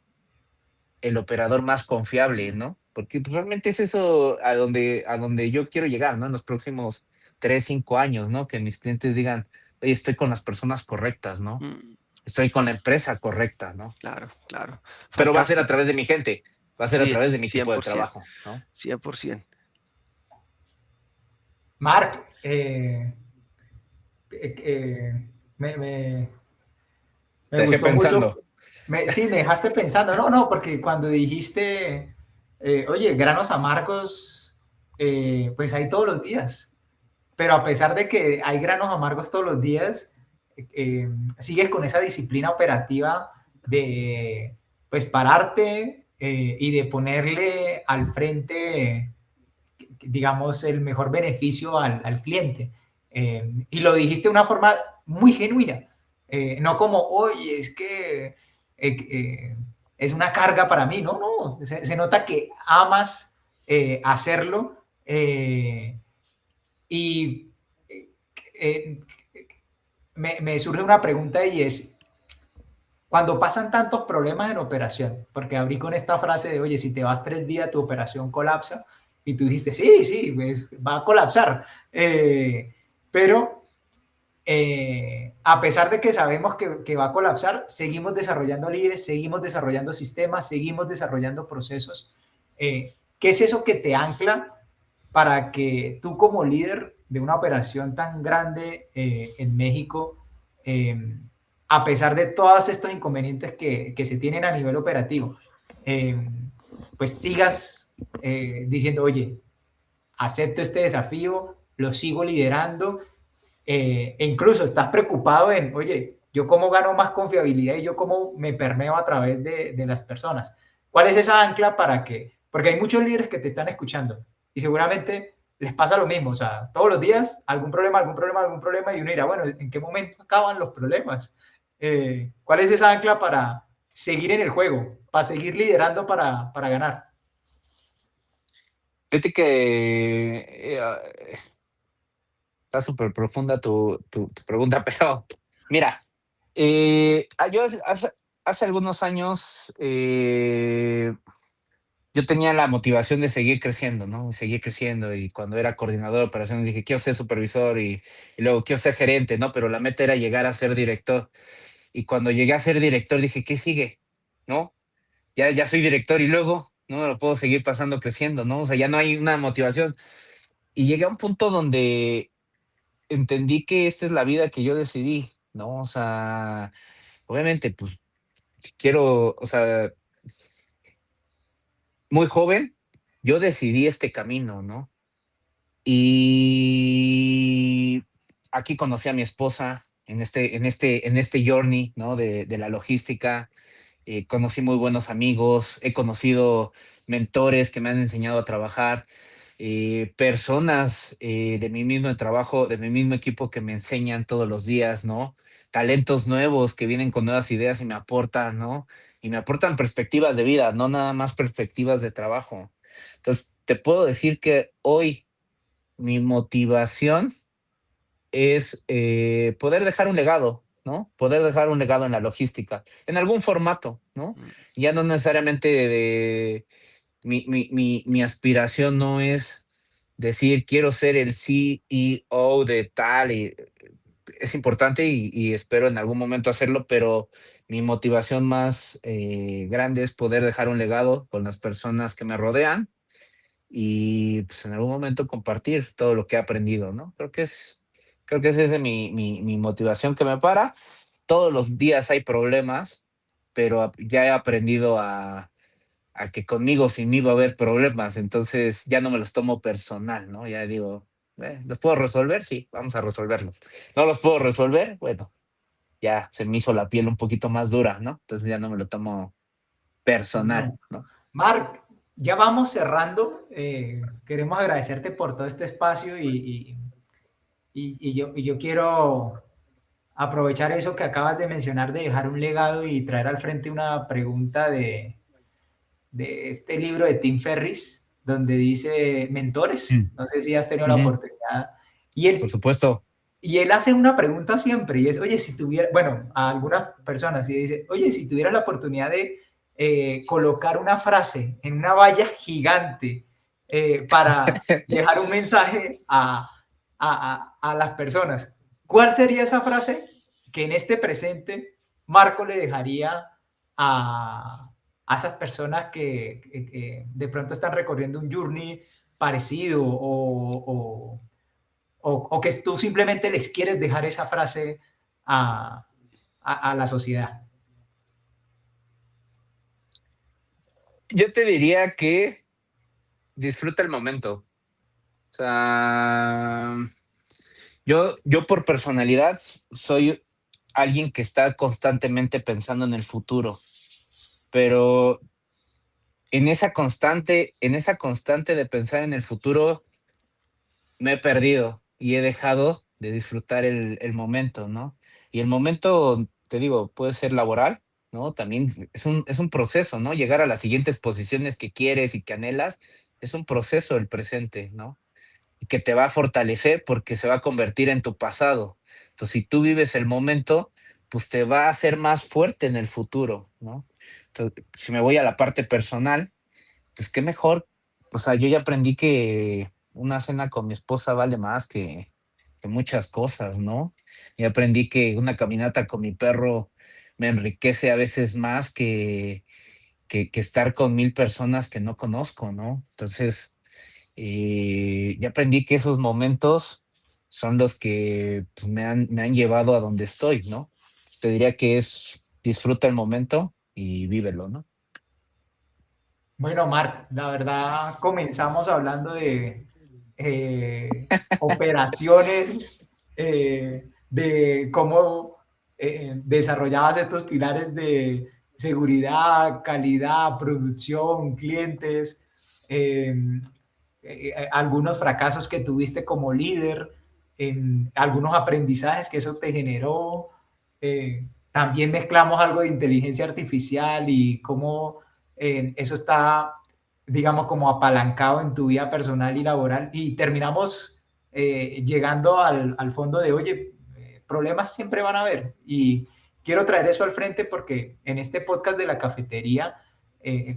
el operador más confiable, ¿no? Porque pues, realmente es eso a donde yo quiero llegar, ¿no? En los próximos 3, 5 años, ¿no? Que mis clientes digan, oye, estoy con las personas correctas, ¿no? mm, Estoy con la empresa correcta, ¿no? claro, claro. Pero va a ser a Fantástico. través de mi gente, va a ser a Sí, través de mi equipo de 100%, trabajo, ¿no? 100%. Mark, me, me- me Te dejé gustó mucho. pensando. Sí, me dejaste pensando. No, no, porque cuando dijiste, oye, granos amargos, pues hay todos los días. Pero a pesar de que hay granos amargos todos los días, sigues con esa disciplina operativa de pues pararte y de ponerle al frente, digamos, el mejor beneficio al cliente. Y lo dijiste de una forma muy genuina, no como, oye, es que es una carga para mí. No, no, se nota que amas hacerlo y eh, me surge una pregunta y es, cuando pasan tantos problemas en operación, porque abrí con esta frase de, oye, si te vas 3 días, tu operación colapsa, y tú dijiste, sí, sí, pues va a colapsar. Pero a pesar de que sabemos que va a colapsar, seguimos desarrollando líderes, seguimos desarrollando sistemas, seguimos desarrollando procesos. ¿Qué es eso que te ancla para que tú como líder de una operación tan grande en México, eh, a pesar de todos estos inconvenientes que se tienen a nivel operativo, eh, pues sigas diciendo, oye, acepto este desafío, lo sigo liderando, e incluso estás preocupado en, oye, yo cómo gano más confiabilidad y yo cómo me permeo a través de las personas? ¿Cuál es esa ancla para que, porque hay muchos líderes que te están escuchando y seguramente les pasa lo mismo, o sea, todos los días algún problema, algún problema, algún problema y uno dirá, bueno, ¿en qué momento acaban los problemas? ¿Cuál es esa ancla para seguir en el juego, para seguir liderando para ganar? Fíjate que está súper profunda tu pregunta, pero mira, yo hace algunos años yo tenía la motivación de seguir creciendo, ¿no? Seguir creciendo y cuando era coordinador de operaciones dije, quiero ser supervisor y luego quiero ser gerente, ¿no? Pero la meta era llegar a ser director. Y cuando llegué a ser director dije, ¿qué sigue? ¿No? Ya soy director y luego no me lo puedo seguir pasando creciendo, ¿no? O sea, ya no hay una motivación. Y llegué a un punto donde entendí que esta es la vida que yo decidí, ¿no? O sea, obviamente, pues, si quiero, o sea, muy joven, yo decidí este camino, ¿no? Y aquí conocí a mi esposa en este journey, ¿no? De la logística. Conocí muy buenos amigos, he conocido mentores que me han enseñado a trabajar, personas de mi mismo trabajo, de mi mismo equipo que me enseñan todos los días, ¿no? Talentos nuevos que vienen con nuevas ideas y me aportan, ¿no? Y me aportan perspectivas de vida, no nada más perspectivas de trabajo. Entonces, te puedo decir que hoy mi motivación es poder dejar un legado, ¿no? Poder dejar un legado en la logística, en algún formato, ¿no? Mm. Ya no necesariamente mi aspiración no es decir quiero ser el CEO de tal, y es importante y espero en algún momento hacerlo, pero mi motivación más grande es poder dejar un legado con las personas que me rodean y pues en algún momento compartir todo lo que he aprendido, ¿no? Creo que esa es mi motivación que me para. Todos los días hay problemas, pero ya he aprendido a que conmigo sin mí va a haber problemas, entonces ya no me los tomo personal, ¿no? Ya digo, ¿los puedo resolver? Sí, vamos a resolverlos. ¿No los puedo resolver? Bueno, ya se me hizo la piel un poquito más dura, ¿no? Entonces ya no me lo tomo personal, No. ¿no? Marc, ya vamos cerrando. Queremos agradecerte por todo este espacio y yo quiero aprovechar eso que acabas de mencionar de dejar un legado y traer al frente una pregunta de este libro de Tim Ferriss, donde dice mentores. Mm. No sé si has tenido la Ujú. oportunidad. Y Por él, supuesto. y él hace una pregunta siempre y es, oye, si tuviera, bueno, a algunas personas y dice, oye, si tuviera la oportunidad de colocar una frase en una valla gigante para dejar un mensaje a las personas, ¿cuál sería esa frase que en este presente Marco le dejaría a esas personas que de pronto están recorriendo un journey parecido o que tú simplemente les quieres dejar esa frase a la sociedad? Yo te diría que disfruta el momento. O sea, yo por personalidad soy alguien que está constantemente pensando en el futuro, pero en esa constante de pensar en el futuro, me he perdido y he dejado de disfrutar el momento, ¿no? Y el momento, te digo, puede ser laboral, ¿no? También es un proceso, ¿no? Llegar a las siguientes posiciones que quieres y que anhelas, es un proceso el presente, ¿no? Y que te va a fortalecer porque se va a convertir en tu pasado. Entonces, si tú vives el momento, pues te va a hacer más fuerte en el futuro, ¿no? Entonces, si me voy a la parte personal, pues qué mejor. O sea, yo ya aprendí que una cena con mi esposa vale más que muchas cosas, ¿no? Y aprendí que una caminata con mi perro me enriquece a veces más que estar con 1000 personas que no conozco, ¿no? Entonces, ya aprendí que esos momentos son los que pues, me han llevado a donde estoy, ¿no? Te diría que es disfruta el momento y vívelo, ¿no? Bueno, Marc, la verdad comenzamos hablando de operaciones, de cómo desarrollabas estos pilares de seguridad, calidad, producción, clientes, eh, algunos fracasos que tuviste como líder, algunos aprendizajes que eso te generó. También mezclamos algo de inteligencia artificial y cómo eso está, digamos, como apalancado en tu vida personal y laboral. Y terminamos llegando al fondo de, oye, problemas siempre van a haber. Y quiero traer eso al frente porque en este podcast de la cafetería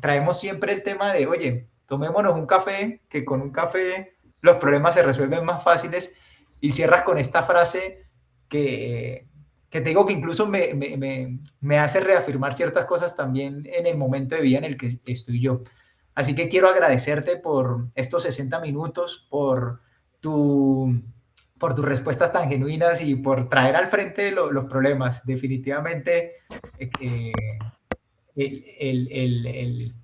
traemos siempre el tema de, oye, tomémonos un café, que con un café los problemas se resuelven más fáciles. Y cierras con esta frase que te digo que incluso me hace reafirmar ciertas cosas también en el momento de vida en el que estoy yo. Así que quiero agradecerte por estos 60 minutos, tu, por tus respuestas tan genuinas y por traer al frente los problemas. Definitivamente,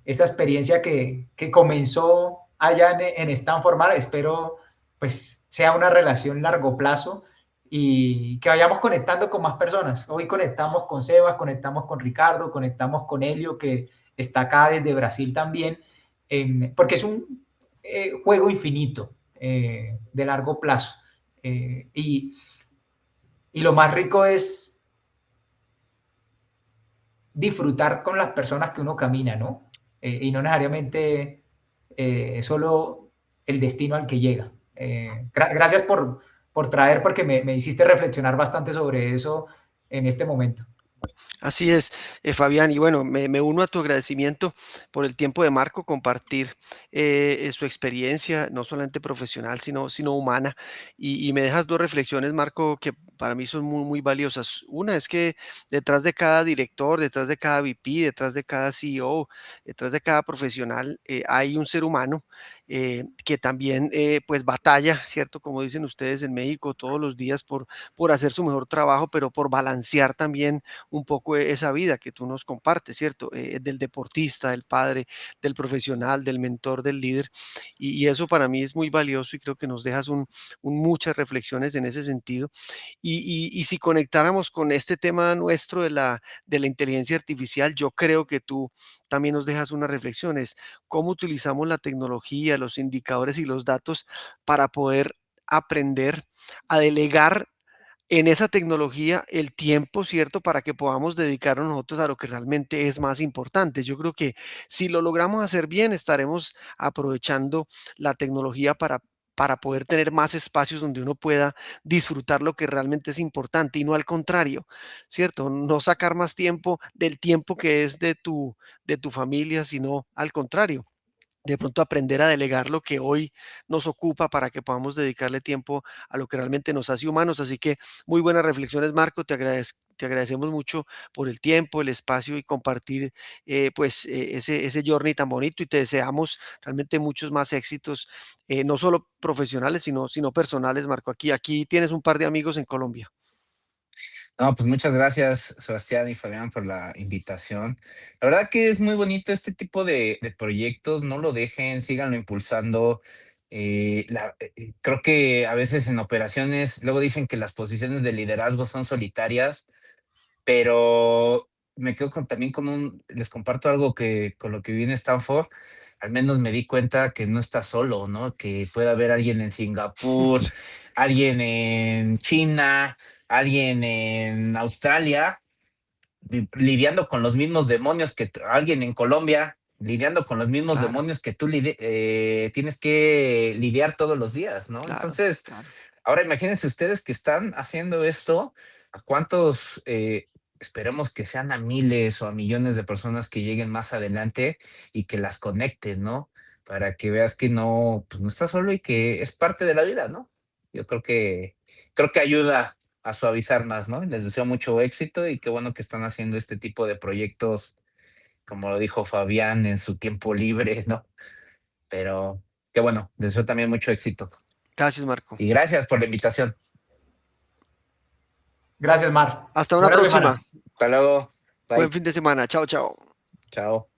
esa experiencia que comenzó allá en Stanford, Mar, espero pues sea una relación largo plazo y que vayamos conectando con más personas. Hoy conectamos con Sebas, conectamos con Ricardo, conectamos con Helio, que está acá desde Brasil también, porque es un juego infinito de largo plazo. Y lo más rico es disfrutar con las personas que uno camina, ¿no? Y no necesariamente solo el destino al que llega. Gracias por traer, porque me hiciste reflexionar bastante sobre eso en este momento. Así es, Fabián, y bueno, me uno a tu agradecimiento por el tiempo de Marco, compartir su experiencia, no solamente profesional, sino humana. Y me dejas dos reflexiones, Marco, que para mí son muy, muy valiosas. Una es que detrás de cada director, detrás de cada VP, detrás de cada CEO, detrás de cada profesional, hay un ser humano que también pues batalla, ¿cierto? Como dicen ustedes en México, todos los días por hacer su mejor trabajo, pero por balancear también un poco esa vida que tú nos compartes, ¿cierto? Del deportista, del padre, del profesional, del mentor, del líder. Y eso para mí es muy valioso y creo que nos dejas muchas reflexiones en ese sentido. Y si conectáramos con este tema nuestro de la inteligencia artificial, yo creo que tú también nos dejas unas reflexiones. ¿Cómo utilizamos la tecnología, los indicadores y los datos para poder aprender a delegar en esa tecnología el tiempo, ¿cierto? Para que podamos dedicarnos nosotros a lo que realmente es más importante. Yo creo que si lo logramos hacer bien, estaremos aprovechando la tecnología para poder tener más espacios donde uno pueda disfrutar lo que realmente es importante y no al contrario, ¿cierto? No sacar más tiempo del tiempo que es de tu familia, sino al contrario, de pronto aprender a delegar lo que hoy nos ocupa para que podamos dedicarle tiempo a lo que realmente nos hace humanos. Así que muy buenas reflexiones, Marco. Te agradecemos mucho por el tiempo, el espacio y compartir ese journey tan bonito y te deseamos realmente muchos más éxitos, no solo profesionales, sino personales, Marco. Aquí tienes un par de amigos en Colombia. No, pues muchas gracias, Sebastián y Fabián, por la invitación. La verdad que es muy bonito este tipo de proyectos, no lo dejen, síganlo impulsando. Creo que a veces en operaciones, luego dicen que las posiciones de liderazgo son solitarias, pero me quedo también les comparto algo que con lo que viví en Stanford, al menos me di cuenta que no estás solo, ¿no? Que puede haber alguien en Singapur, alguien en China, alguien en Australia, lidiando con los mismos demonios alguien en Colombia, lidiando con los mismos Claro, demonios que tú tienes que lidiar todos los días, ¿no? claro, Entonces, claro. ahora imagínense ustedes que están haciendo esto, a cuántos, esperemos que sean a miles o a millones de personas que lleguen más adelante y que las conecten, ¿no? Para que veas que no, pues no estás solo y que es parte de la vida, ¿no? Yo creo que ayuda a suavizar más, ¿no? Les deseo mucho éxito y qué bueno que están haciendo este tipo de proyectos, como lo dijo Fabián, en su tiempo libre, ¿no? Pero qué bueno, les deseo también mucho éxito. Gracias, Marco. Y gracias por la invitación. Gracias, Mar. Hasta una Buena próxima. semana. Hasta luego. Buen Bye. fin de semana. Chao, chao. Chao.